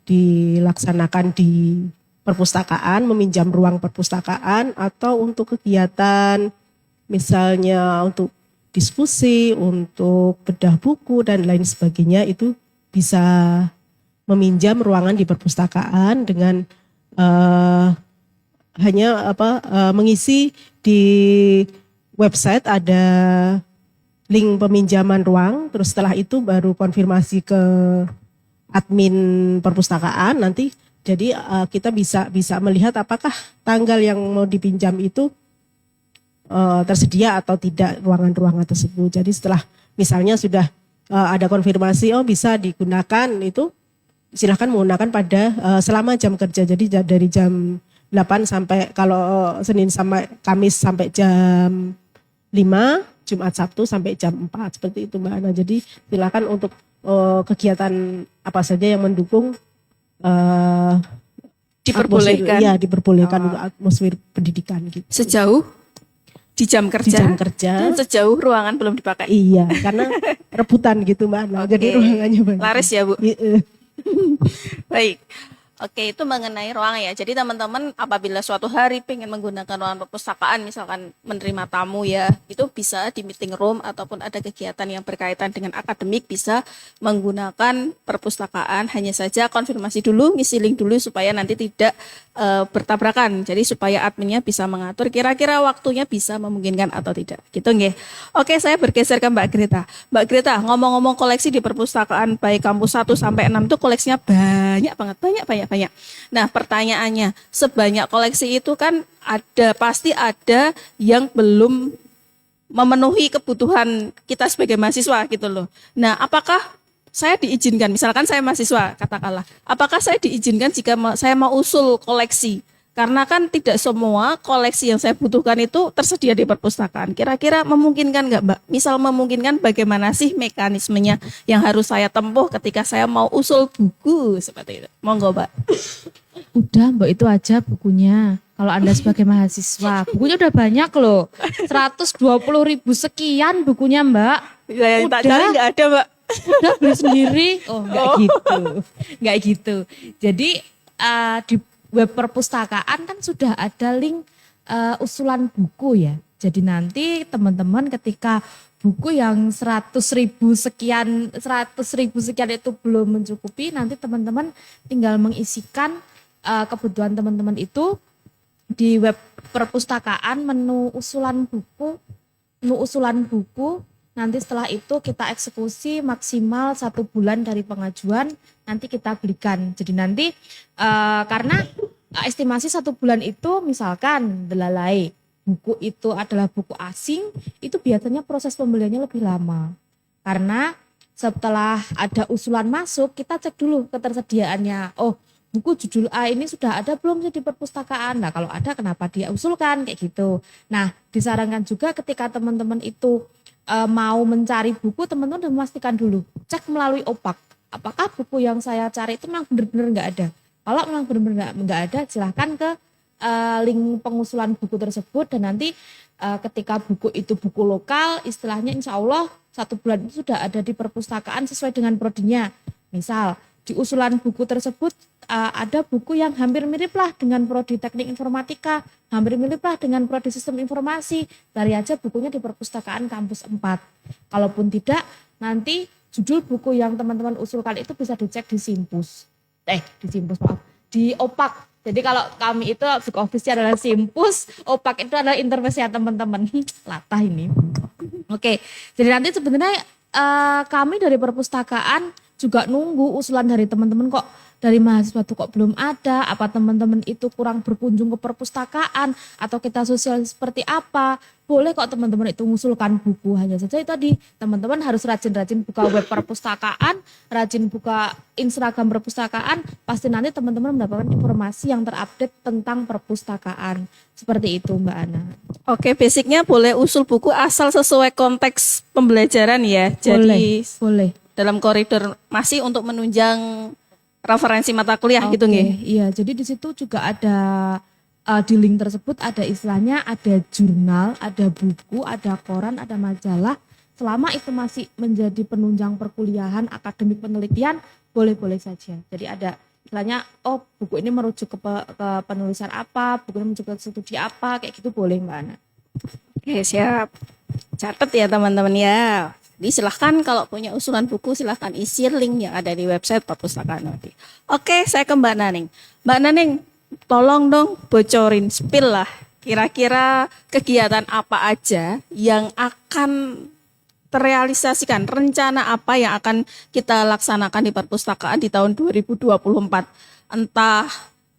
dilaksanakan di perpustakaan, meminjam ruang perpustakaan, atau untuk kegiatan misalnya untuk diskusi, untuk bedah buku dan lain sebagainya, itu bisa meminjam ruangan di perpustakaan dengan hanya mengisi di website, ada link peminjaman ruang, terus setelah itu baru konfirmasi ke admin perpustakaan nanti. Jadi kita bisa melihat apakah tanggal yang mau dipinjam itu tersedia atau tidak ruangan-ruangan tersebut. Jadi setelah misalnya sudah ada konfirmasi bisa digunakan, itu silahkan menggunakan pada selama jam kerja. Jadi dari jam 8 sampai kalau Senin sampai Kamis sampai jam 5, Jumat Sabtu sampai jam 4, seperti itu Mbak Ana. Jadi silakan untuk kegiatan apa saja yang mendukung Diperbolehkan. Iya, diperbolehkan untuk atmosfer pendidikan gitu. Sejauh di jam Di kerja. jam kerja. Sejauh ruangan belum dipakai. Iya, karena rebutan gitu Mbak Ana. Oke. Jadi ruangannya banyak. Laris ya Bu. Iya. Baik. Oke, itu mengenai ruang ya. Jadi teman-teman apabila suatu hari pengen menggunakan ruangan perpustakaan, misalkan menerima tamu ya, itu bisa di meeting room ataupun ada kegiatan yang berkaitan dengan akademik bisa menggunakan perpustakaan. Hanya saja konfirmasi dulu, ngisi link dulu supaya nanti tidak bertabrakan. Jadi supaya adminnya bisa mengatur kira-kira waktunya bisa memungkinkan atau tidak. Gitu nggih. Oke, saya bergeser ke Mbak Greta. Mbak Greta, ngomong-ngomong koleksi di perpustakaan baik kampus 1 sampai 6 itu koleksinya banyak banget. Nah, pertanyaannya, sebanyak koleksi itu kan pasti ada yang belum memenuhi kebutuhan kita sebagai mahasiswa gitu loh. Nah, apakah saya diizinkan, misalkan saya mahasiswa katakanlah, apakah saya diizinkan jika saya mau usul koleksi? Karena kan tidak semua koleksi yang saya butuhkan itu tersedia di perpustakaan. Kira-kira memungkinkan nggak Mbak? Misal memungkinkan, bagaimana sih mekanismenya yang harus saya tempuh ketika saya mau usul buku seperti itu? Monggo Mbak. Udah Mbak, itu aja bukunya. Kalau Anda sebagai mahasiswa, bukunya udah banyak loh. 120.000 sekian bukunya Mbak. Ya, yang tak Udah. cari nggak ada Mbak. Udah beli sendiri. Oh enggak gitu. Enggak gitu. Jadi di web perpustakaan kan sudah ada link usulan buku ya. Jadi nanti teman-teman ketika buku yang 100.000 sekian itu belum mencukupi, nanti teman-teman tinggal mengisikan kebutuhan teman-teman itu di web perpustakaan, menu usulan buku. Nanti setelah itu kita eksekusi maksimal 1 bulan dari pengajuan, nanti kita belikan. Jadi nanti karena estimasi 1 bulan itu misalkan delalai buku itu adalah buku asing, itu biasanya proses pembeliannya lebih lama. Karena setelah ada usulan masuk, kita cek dulu ketersediaannya. Oh, buku judul A ini sudah ada belum sih di perpustakaan? Nah, kalau ada kenapa dia usulkan kayak gitu. Nah, disarankan juga ketika teman-teman itu mau mencari buku, teman-teman harus memastikan dulu, cek melalui OPAK. Apakah buku yang saya cari itu memang benar-benar nggak ada? Kalau memang benar-benar nggak ada, silahkan ke link pengusulan buku tersebut, dan nanti ketika buku itu buku lokal, istilahnya insya Allah 1 bulan itu sudah ada di perpustakaan sesuai dengan prodinya. Misal di usulan buku tersebut ada buku yang hampir mirip lah dengan prodi teknik informatika, hampir mirip lah dengan prodi sistem informasi, cari aja bukunya di perpustakaan kampus 4. Kalaupun tidak, nanti judul buku yang teman-teman usulkan itu bisa dicek di di OPAK. Jadi kalau kami itu book office-nya adalah Simpus, OPAK itu adalah interface ya teman-teman. Latah ini. Oke, jadi nanti sebenarnya kami dari perpustakaan juga nunggu usulan dari teman-teman, kok dari mahasiswa tuh kok belum ada, apa teman-teman itu kurang berkunjung ke perpustakaan, atau kita sosial seperti apa. Boleh kok teman-teman itu mengusulkan buku, hanya saja itu tadi teman-teman harus rajin-rajin buka web perpustakaan, rajin buka Instagram perpustakaan, pasti nanti teman-teman mendapatkan informasi yang terupdate tentang perpustakaan. Seperti itu Mbak Ana. Oke, basicnya boleh usul buku asal sesuai konteks pembelajaran ya. Jadi Boleh. dalam koridor masih untuk menunjang referensi mata kuliah gitu nggih. Iya, jadi di situ juga ada di link tersebut ada istilahnya, ada jurnal, ada buku, ada koran, ada majalah. Selama itu masih menjadi penunjang perkuliahan, akademik penelitian, boleh-boleh saja. Jadi ada istilahnya, oh buku ini merujuk ke penulisan apa, buku ini merujuk ke studi apa, kayak gitu boleh Mbak Ana. Oke, siap. Catat ya teman-teman ya. Jadi silahkan kalau punya usulan buku silahkan isi link yang ada di website perpustakaan nanti. Oke, saya ke Mbak Naning. Mbak Naning, tolong dong bocorin, spill lah. Kira-kira kegiatan apa aja yang akan terrealisasikan rencana apa yang akan kita laksanakan di perpustakaan di tahun 2024. Entah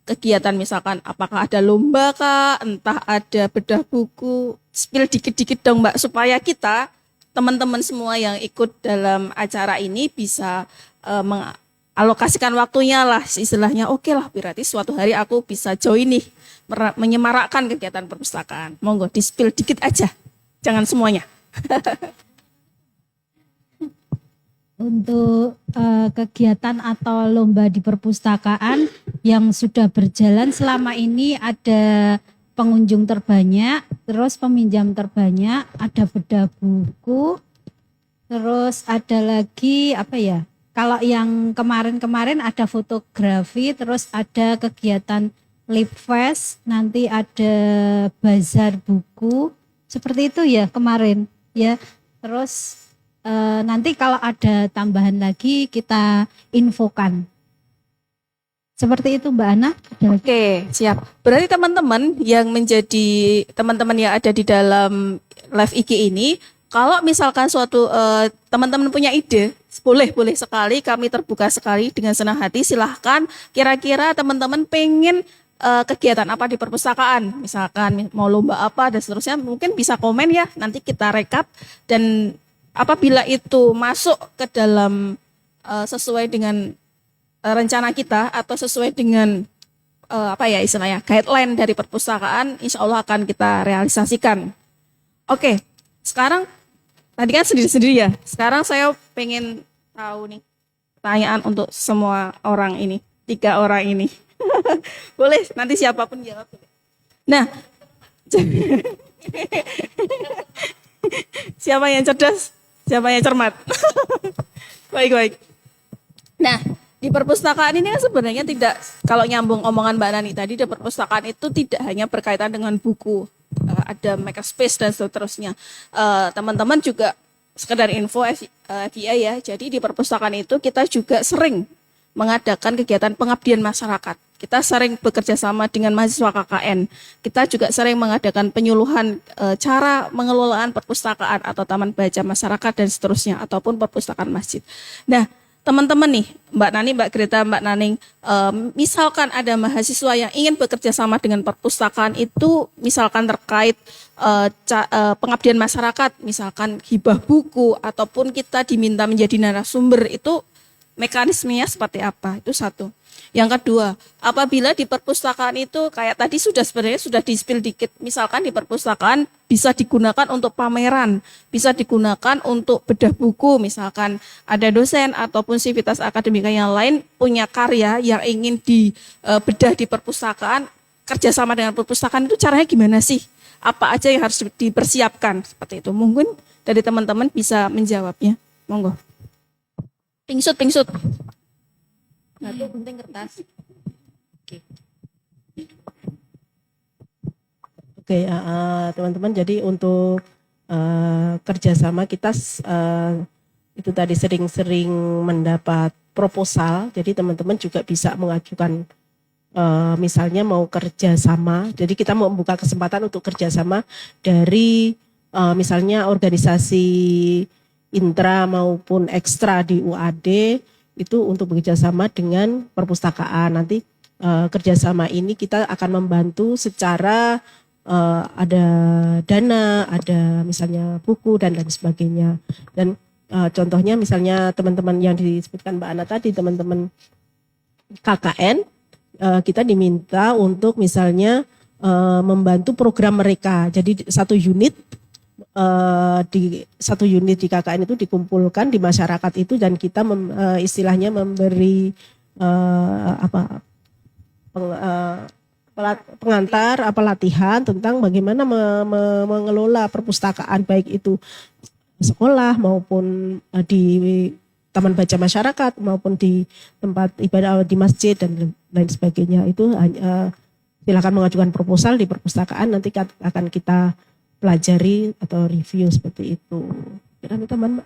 kegiatan misalkan apakah ada lomba kah, entah ada bedah buku, spill dikit-dikit dong Mbak, supaya kita teman-teman semua yang ikut dalam acara ini bisa mengalokasikan waktunya lah, istilahnya oke lah, berarti suatu hari aku bisa join nih, menyemarakkan kegiatan perpustakaan. Monggo di spill dikit aja, jangan semuanya. Untuk kegiatan atau lomba di perpustakaan yang sudah berjalan selama ini, ada pengunjung terbanyak, terus peminjam terbanyak, ada bedah buku, terus ada lagi apa ya? Kalau yang kemarin-kemarin ada fotografi, terus ada kegiatan lip fest, nanti ada bazar buku, seperti itu ya kemarin ya. Terus nanti kalau ada tambahan lagi kita infokan. Seperti itu Mbak Ana. Oke, siap. Berarti teman-teman yang menjadi teman-teman yang ada di dalam live IG ini, kalau misalkan suatu teman-teman punya ide, boleh sekali, kami terbuka sekali dengan senang hati. Silahkan, kira-kira teman-teman pengen kegiatan apa di perpustakaan, misalkan mau lomba apa dan seterusnya, mungkin bisa komen ya, nanti kita rekap, dan apabila itu masuk ke dalam sesuai dengan rencana kita atau sesuai dengan apa ya istilahnya guideline dari perpustakaan, insya Allah akan kita realisasikan. Oke, sekarang tadi kan sendiri-sendiri ya, sekarang saya pengen tahu nih pertanyaan untuk semua orang ini, 3 orang ini. Boleh, nanti siapapun jawab. Nah, siapa yang cerdas? Siapa yang cermat? Baik. Nah, di perpustakaan ini kan sebenarnya tidak, kalau nyambung omongan Mbak Nani tadi, di perpustakaan itu tidak hanya berkaitan dengan buku, ada makerspace dan seterusnya. Teman-teman juga sekedar info FIA ya, jadi di perpustakaan itu kita juga sering mengadakan kegiatan pengabdian masyarakat. Kita sering bekerja sama dengan mahasiswa KKN. Kita juga sering mengadakan penyuluhan cara mengelolaan perpustakaan atau taman baca masyarakat dan seterusnya, ataupun perpustakaan masjid. Nah, teman-teman nih, Mbak Nani, Mbak Greta, Mbak Naning, misalkan ada mahasiswa yang ingin bekerja sama dengan perpustakaan itu, misalkan terkait pengabdian masyarakat, misalkan hibah buku, ataupun kita diminta menjadi narasumber, itu mekanismenya seperti apa? Itu satu. Yang kedua, apabila di perpustakaan itu kayak tadi sebenarnya sudah di-spill dikit, misalkan di perpustakaan bisa digunakan untuk pameran, bisa digunakan untuk bedah buku, misalkan ada dosen ataupun sivitas akademika yang lain punya karya yang ingin dibedah di perpustakaan, kerjasama dengan perpustakaan itu caranya gimana sih? Apa aja yang harus dipersiapkan? Seperti itu. Mungkin dari teman-teman bisa menjawabnya. Monggo. Pingsut. Satu gunting kertas. Oke, teman-teman, jadi untuk kerjasama kita itu tadi sering-sering mendapat proposal, jadi teman-teman juga bisa mengajukan misalnya mau kerjasama, jadi kita mau membuka kesempatan untuk kerjasama dari misalnya organisasi intra maupun ekstra di UAD, itu untuk bekerjasama dengan perpustakaan. Nanti kerjasama ini kita akan membantu secara ada dana, ada misalnya buku dan lain sebagainya. Dan contohnya misalnya teman-teman yang disebutkan Mbak Ana tadi, teman-teman KKN, kita diminta untuk misalnya membantu program mereka. Jadi satu unit di KKN itu dikumpulkan di masyarakat itu, dan kita istilahnya memberi pengantar latihan tentang bagaimana mengelola perpustakaan, baik itu sekolah maupun di taman baca masyarakat maupun di tempat ibadah di masjid dan lain sebagainya. Itu silakan mengajukan proposal di perpustakaan, nanti akan kita pelajari atau review seperti itu. Teman-teman.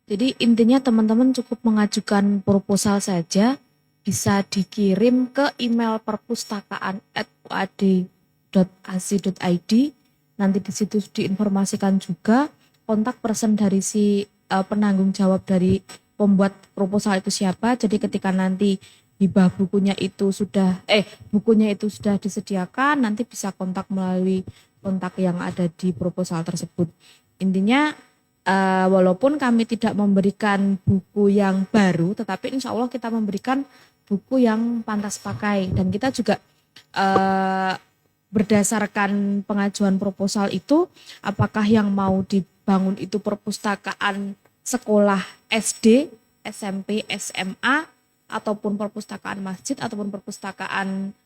Jadi intinya teman-teman cukup mengajukan proposal saja, bisa dikirim ke email perpustakaan@uad.ac.id. Nanti di situ diinformasikan juga kontak person dari si penanggung jawab dari pembuat proposal itu siapa. Jadi ketika nanti hibah bukunya itu sudah disediakan, nanti bisa kontak melalui kontak yang ada di proposal tersebut. Intinya walaupun kami tidak memberikan buku yang baru, tetapi insya Allah kita memberikan buku yang pantas pakai. Dan kita juga berdasarkan pengajuan proposal itu, apakah yang mau dibangun itu perpustakaan sekolah SD, SMP, SMA, ataupun perpustakaan masjid, ataupun perpustakaan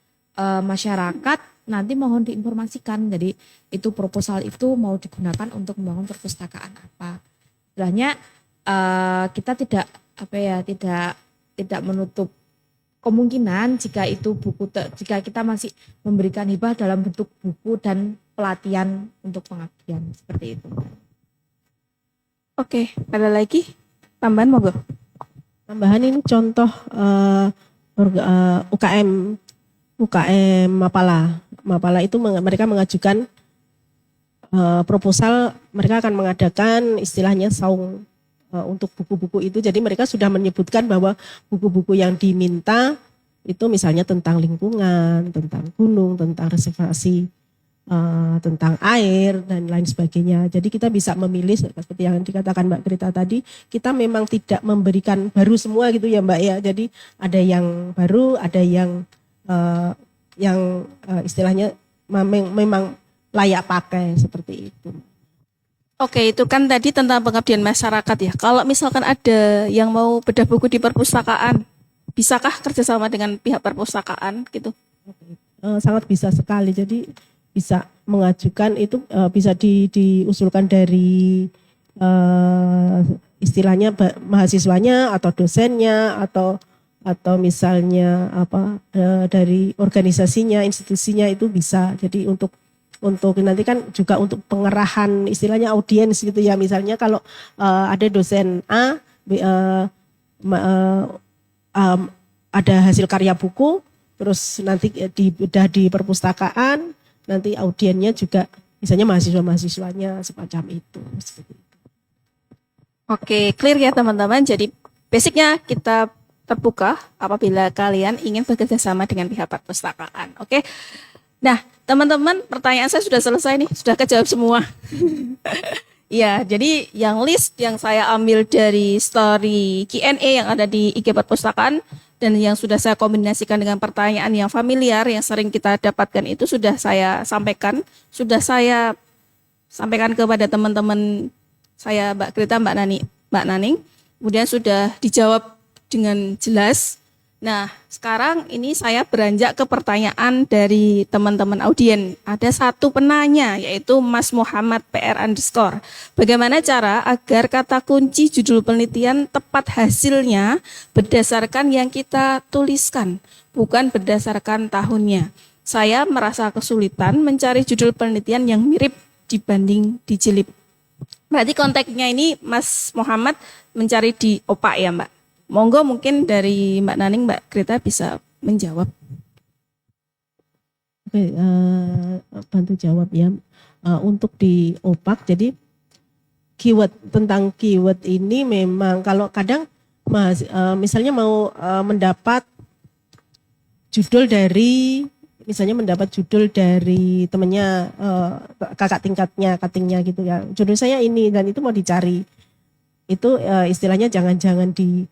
masyarakat, nanti mohon diinformasikan. Jadi itu proposal itu mau digunakan untuk membangun perpustakaan apa. Istilahnya kita tidak menutup kemungkinan jika itu jika kita masih memberikan hibah dalam bentuk buku dan pelatihan untuk pengabdian seperti itu. Oke, ada lagi tambahan monggo. Tambahan ini contoh UKM Mapala itu mereka mengajukan proposal, mereka akan mengadakan istilahnya saung untuk buku-buku itu. Jadi mereka sudah menyebutkan bahwa buku-buku yang diminta itu misalnya tentang lingkungan, tentang gunung, tentang reservasi, tentang air dan lain sebagainya. Jadi kita bisa memilih seperti yang dikatakan Mbak Grita tadi, kita memang tidak memberikan baru semua gitu ya Mbak ya. Jadi ada yang baru, ada yang istilahnya memang layak pakai seperti itu. Oke, itu kan tadi tentang pengabdian masyarakat ya. Kalau misalkan ada yang mau bedah buku di perpustakaan, bisakah kerjasama dengan pihak perpustakaan gitu? Sangat bisa sekali. Jadi bisa mengajukan itu bisa diusulkan dari istilahnya mahasiswanya atau dosennya atau misalnya dari organisasinya, institusinya itu bisa. Jadi untuk nanti kan juga untuk pengerahan istilahnya audiens gitu ya. Misalnya kalau ada dosen A ada hasil karya buku, terus nanti udah di perpustakaan, nanti audiennya juga misalnya mahasiswanya semacam itu. Oke, clear ya teman-teman. Jadi basicnya kita terbuka apabila kalian ingin bekerja sama dengan pihak perpustakaan. Oke. Nah, teman-teman, pertanyaan saya sudah selesai nih, sudah kejawab semua. Ya, jadi yang list yang saya ambil dari story Q&A yang ada di IG Perpustakaan dan yang sudah saya kombinasikan dengan pertanyaan yang familiar yang sering kita dapatkan itu sudah saya sampaikan kepada teman-teman saya Mbak Grita, Mbak Naning. Kemudian sudah dijawab dengan jelas. Nah, sekarang ini saya beranjak ke pertanyaan dari teman-teman audien. Ada satu penanya, yaitu Mas Muhammad PR_. Bagaimana cara agar kata kunci judul penelitian tepat hasilnya berdasarkan yang kita tuliskan, bukan berdasarkan tahunnya. Saya merasa kesulitan mencari judul penelitian yang mirip dibanding dijilid. Berarti konteksnya ini Mas Muhammad mencari di OPAK ya Mbak? Monggo mungkin dari Mbak Naning, Mbak Grita bisa menjawab. Oke, bantu jawab ya. Untuk di OPAK, jadi tentang keyword ini memang kalau kadang misalnya mau mendapat judul dari temannya kakak tingkatnya, cuttingnya gitu ya. Judul saya ini dan itu mau dicari. Itu istilahnya jangan di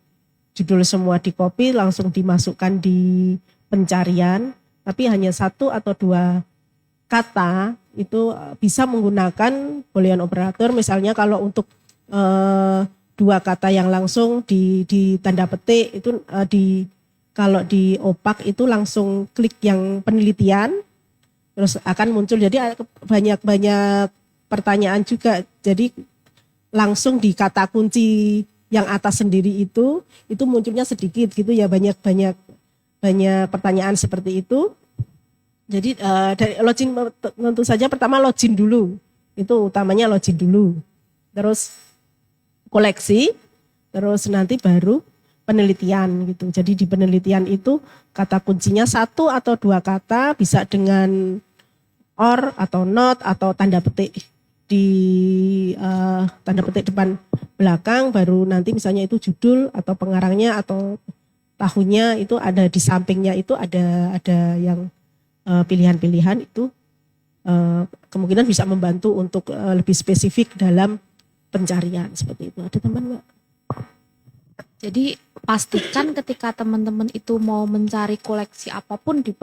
judul semua di copy langsung dimasukkan di pencarian, tapi hanya 1 atau 2 kata itu bisa menggunakan boolean operator. Misalnya kalau untuk 2 kata yang langsung di tanda petik itu kalau di OPAK itu langsung klik yang penelitian terus akan muncul. Jadi banyak pertanyaan juga. Jadi langsung di kata kunci yang atas sendiri itu munculnya sedikit gitu ya, banyak pertanyaan seperti itu. Jadi dari login tentu saja pertama login dulu, itu utamanya login dulu, terus koleksi, terus nanti baru penelitian gitu. Jadi di penelitian itu kata kuncinya 1 atau 2 kata, bisa dengan or atau not atau tanda petik di tanda petik depan belakang, baru nanti misalnya itu judul atau pengarangnya atau tahunnya itu ada di sampingnya, itu ada yang pilihan-pilihan itu kemungkinan bisa membantu untuk lebih spesifik dalam pencarian seperti itu. Ada teman Mbak? Jadi pastikan ketika teman-teman itu mau mencari koleksi apapun di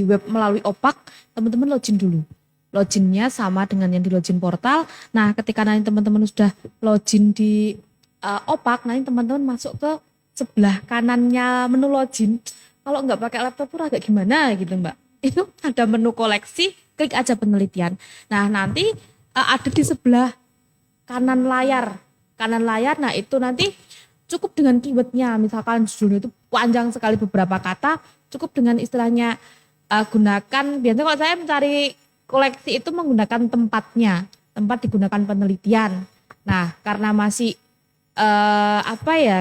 web melalui Opak, teman-teman login dulu. Loginnya sama dengan yang di login portal. Nah, ketika nanti teman-teman sudah login di Opak, nanti teman-teman masuk ke sebelah kanannya menu login. Kalau nggak pakai laptop tuh agak gimana gitu Mbak. Itu ada menu koleksi, klik aja penelitian. Nah, nanti ada di sebelah kanan layar. Nah itu nanti cukup dengan keywordnya, misalkan judulnya itu panjang sekali beberapa kata, cukup dengan istilahnya gunakan, biasanya kalau saya mencari koleksi itu menggunakan tempatnya, tempat digunakan penelitian. Nah karena masih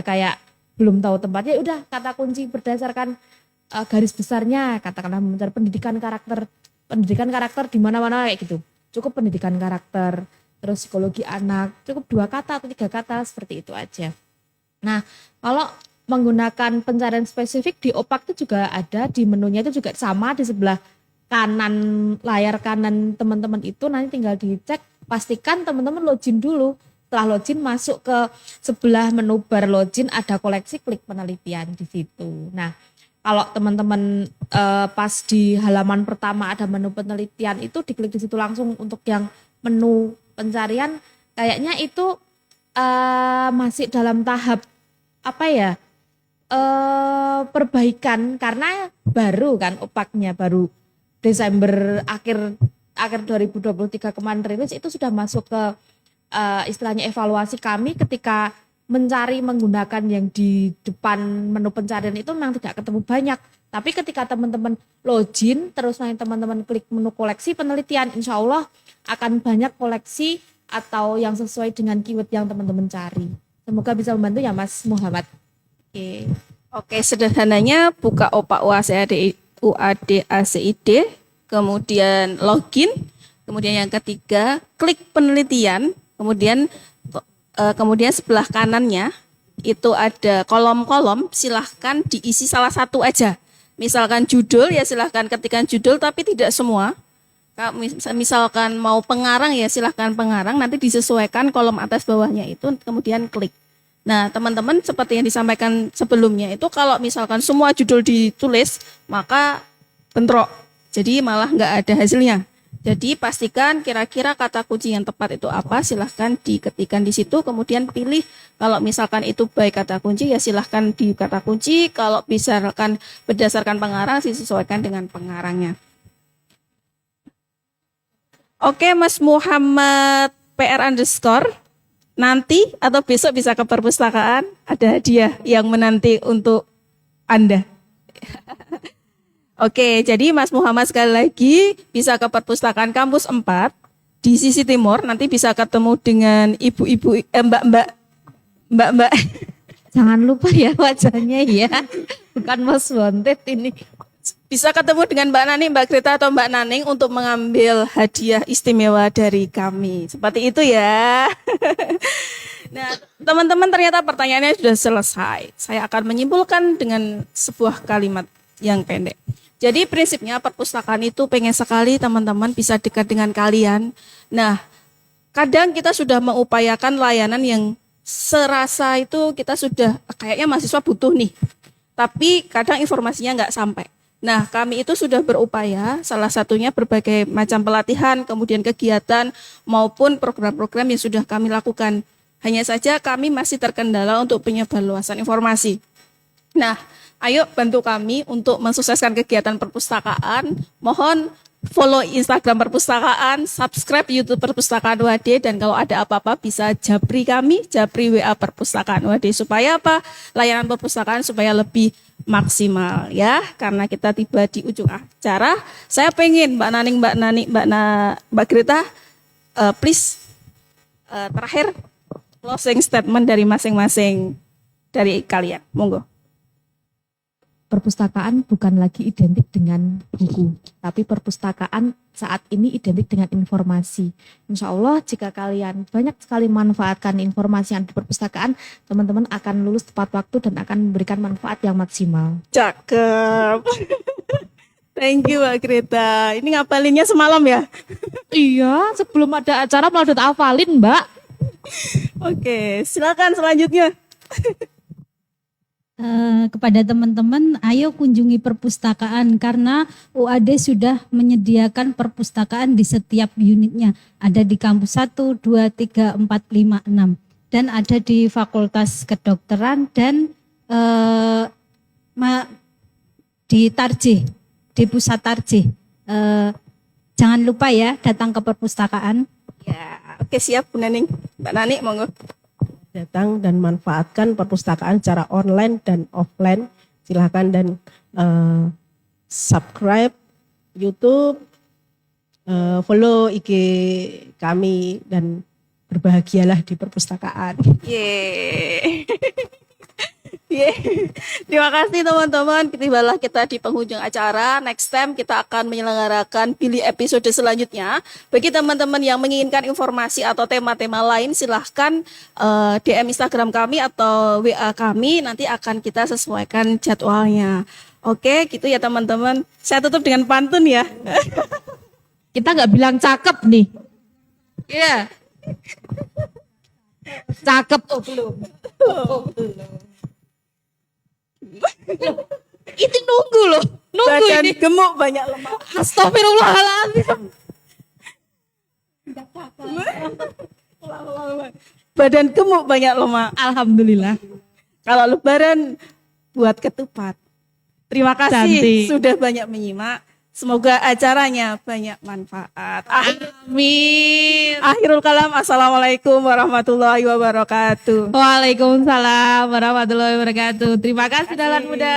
kayak belum tahu tempatnya, udah kata kunci berdasarkan garis besarnya, katakanlah mencari pendidikan karakter di mana-mana kayak gitu, cukup pendidikan karakter, terus psikologi anak, cukup 2 kata atau 3 kata seperti itu aja. Nah, kalau menggunakan pencarian spesifik di Opak itu juga ada, di menunya itu juga sama, di sebelah kanan, layar kanan teman-teman itu nanti tinggal dicek, pastikan teman-teman login dulu. Setelah login masuk ke sebelah menu bar login, ada koleksi, klik penelitian di situ. Nah, kalau teman-teman pas di halaman pertama ada menu penelitian itu diklik di situ langsung untuk yang menu pencarian, kayaknya itu masih dalam tahap perbaikan karena baru kan Opaknya baru Desember akhir 2023 kemarin rilis, itu sudah masuk ke istilahnya evaluasi kami ketika mencari menggunakan yang di depan menu pencarian itu memang tidak ketemu banyak. Tapi ketika teman-teman login terus nanti teman-teman klik menu koleksi penelitian, insya Allah akan banyak koleksi atau yang sesuai dengan keyword yang teman-teman cari. Semoga bisa membantu ya Mas Muhammad. Oke, sederhananya buka Opak UAD-ACID, kemudian login, kemudian yang ketiga klik penelitian, kemudian sebelah kanannya itu ada kolom-kolom, silahkan diisi salah satu aja. Misalkan judul ya silahkan ketikkan judul tapi tidak semua. Misalkan mau pengarang ya silahkan pengarang, nanti disesuaikan kolom atas bawahnya itu, kemudian klik. Nah teman-teman seperti yang disampaikan sebelumnya itu, kalau misalkan semua judul ditulis maka bentrok, jadi malah nggak ada hasilnya. Jadi pastikan kira-kira kata kunci yang tepat itu apa, silahkan diketikkan di situ, kemudian pilih. Kalau misalkan itu baik kata kunci ya silahkan di kata kunci, kalau misalkan berdasarkan pengarang disesuaikan dengan pengarangnya. Oke Mas Muhammad PR_, nanti atau besok bisa ke perpustakaan, ada hadiah yang menanti untuk Anda. Oke, jadi Mas Muhammad sekali lagi bisa ke perpustakaan kampus 4 di sisi timur, nanti bisa ketemu dengan ibu-ibu, mbak-mbak. Jangan lupa ya wajahnya ya, bukan Mas Wanted ini. Bisa ketemu dengan Mbak Nani, Mbak Greta atau Mbak Naning untuk mengambil hadiah istimewa dari kami. Seperti itu ya. Nah, teman-teman ternyata pertanyaannya sudah selesai. Saya akan menyimpulkan dengan sebuah kalimat yang pendek. Jadi prinsipnya perpustakaan itu pengen sekali teman-teman bisa dekat dengan kalian. Nah, kadang kita sudah mengupayakan layanan yang serasa itu kita sudah kayaknya mahasiswa butuh nih. Tapi kadang informasinya nggak sampai. Nah, kami itu sudah berupaya, salah satunya berbagai macam pelatihan, kemudian kegiatan, maupun program-program yang sudah kami lakukan. Hanya saja kami masih terkendala untuk penyebarluasan informasi. Nah, ayo bantu kami untuk mensukseskan kegiatan perpustakaan. Mohon follow Instagram perpustakaan, subscribe YouTube perpustakaan UAD, dan kalau ada apa-apa bisa japri kami, japri WA perpustakaan UAD, supaya apa? Layanan perpustakaan supaya lebih maksimal ya, karena kita tiba di ujung acara. Saya pengen Mbak Naning, Mbak Greta, please terakhir closing statement dari masing-masing dari kalian, monggo. perpustakaan bukan lagi identik dengan buku, tapi perpustakaan saat ini identik dengan informasi. Insya Allah jika kalian banyak sekali manfaatkan informasi yang di perpustakaan, teman-teman akan lulus tepat waktu dan akan memberikan manfaat yang maksimal. Cakep. Thank you Mbak Greta. Ini ngapalinnya semalam ya? Iya, sebelum ada acara malah udah hafalin, Mbak. Oke, silakan selanjutnya. Kepada teman-teman, ayo kunjungi perpustakaan karena UAD sudah menyediakan perpustakaan di setiap unitnya. Ada di kampus 1, 2, 3, 4, 5, 6 dan ada di Fakultas Kedokteran dan di Tarjih, di pusat Tarjih. Jangan lupa ya datang ke perpustakaan. Ya, oke siap Bu Naning. Mbak Nani monggo. Datang dan manfaatkan perpustakaan secara online dan offline. Silahkan dan subscribe YouTube, follow IG kami dan berbahagialah di perpustakaan. Yeay. Yeay. Terima kasih teman-teman. Tibalah kita di penghujung acara. Next time kita akan menyelenggarakan pilih episode selanjutnya. Bagi teman-teman yang menginginkan informasi atau tema-tema lain, silahkan DM Instagram kami atau WA kami. Nanti akan kita sesuaikan jadwalnya. Oke, gitu ya teman-teman. Saya tutup dengan pantun ya. Kita nggak bilang cakep nih. Iya. Cakep. Oh, belum. Itu nunggu loh. Nunggu Badan ini. gemuk banyak lemak. Astagfirullahaladzim. Badan gemuk banyak lemak. Alhamdulillah. Kalau lebaran buat ketupat. Terima kasih Cantik. sudah banyak menyimak. Semoga acaranya banyak manfaat. Amin. Akhirul kalam. Assalamualaikum warahmatullahi wabarakatuh. Waalaikumsalam warahmatullahi wabarakatuh. Terima kasih Dalan Muda.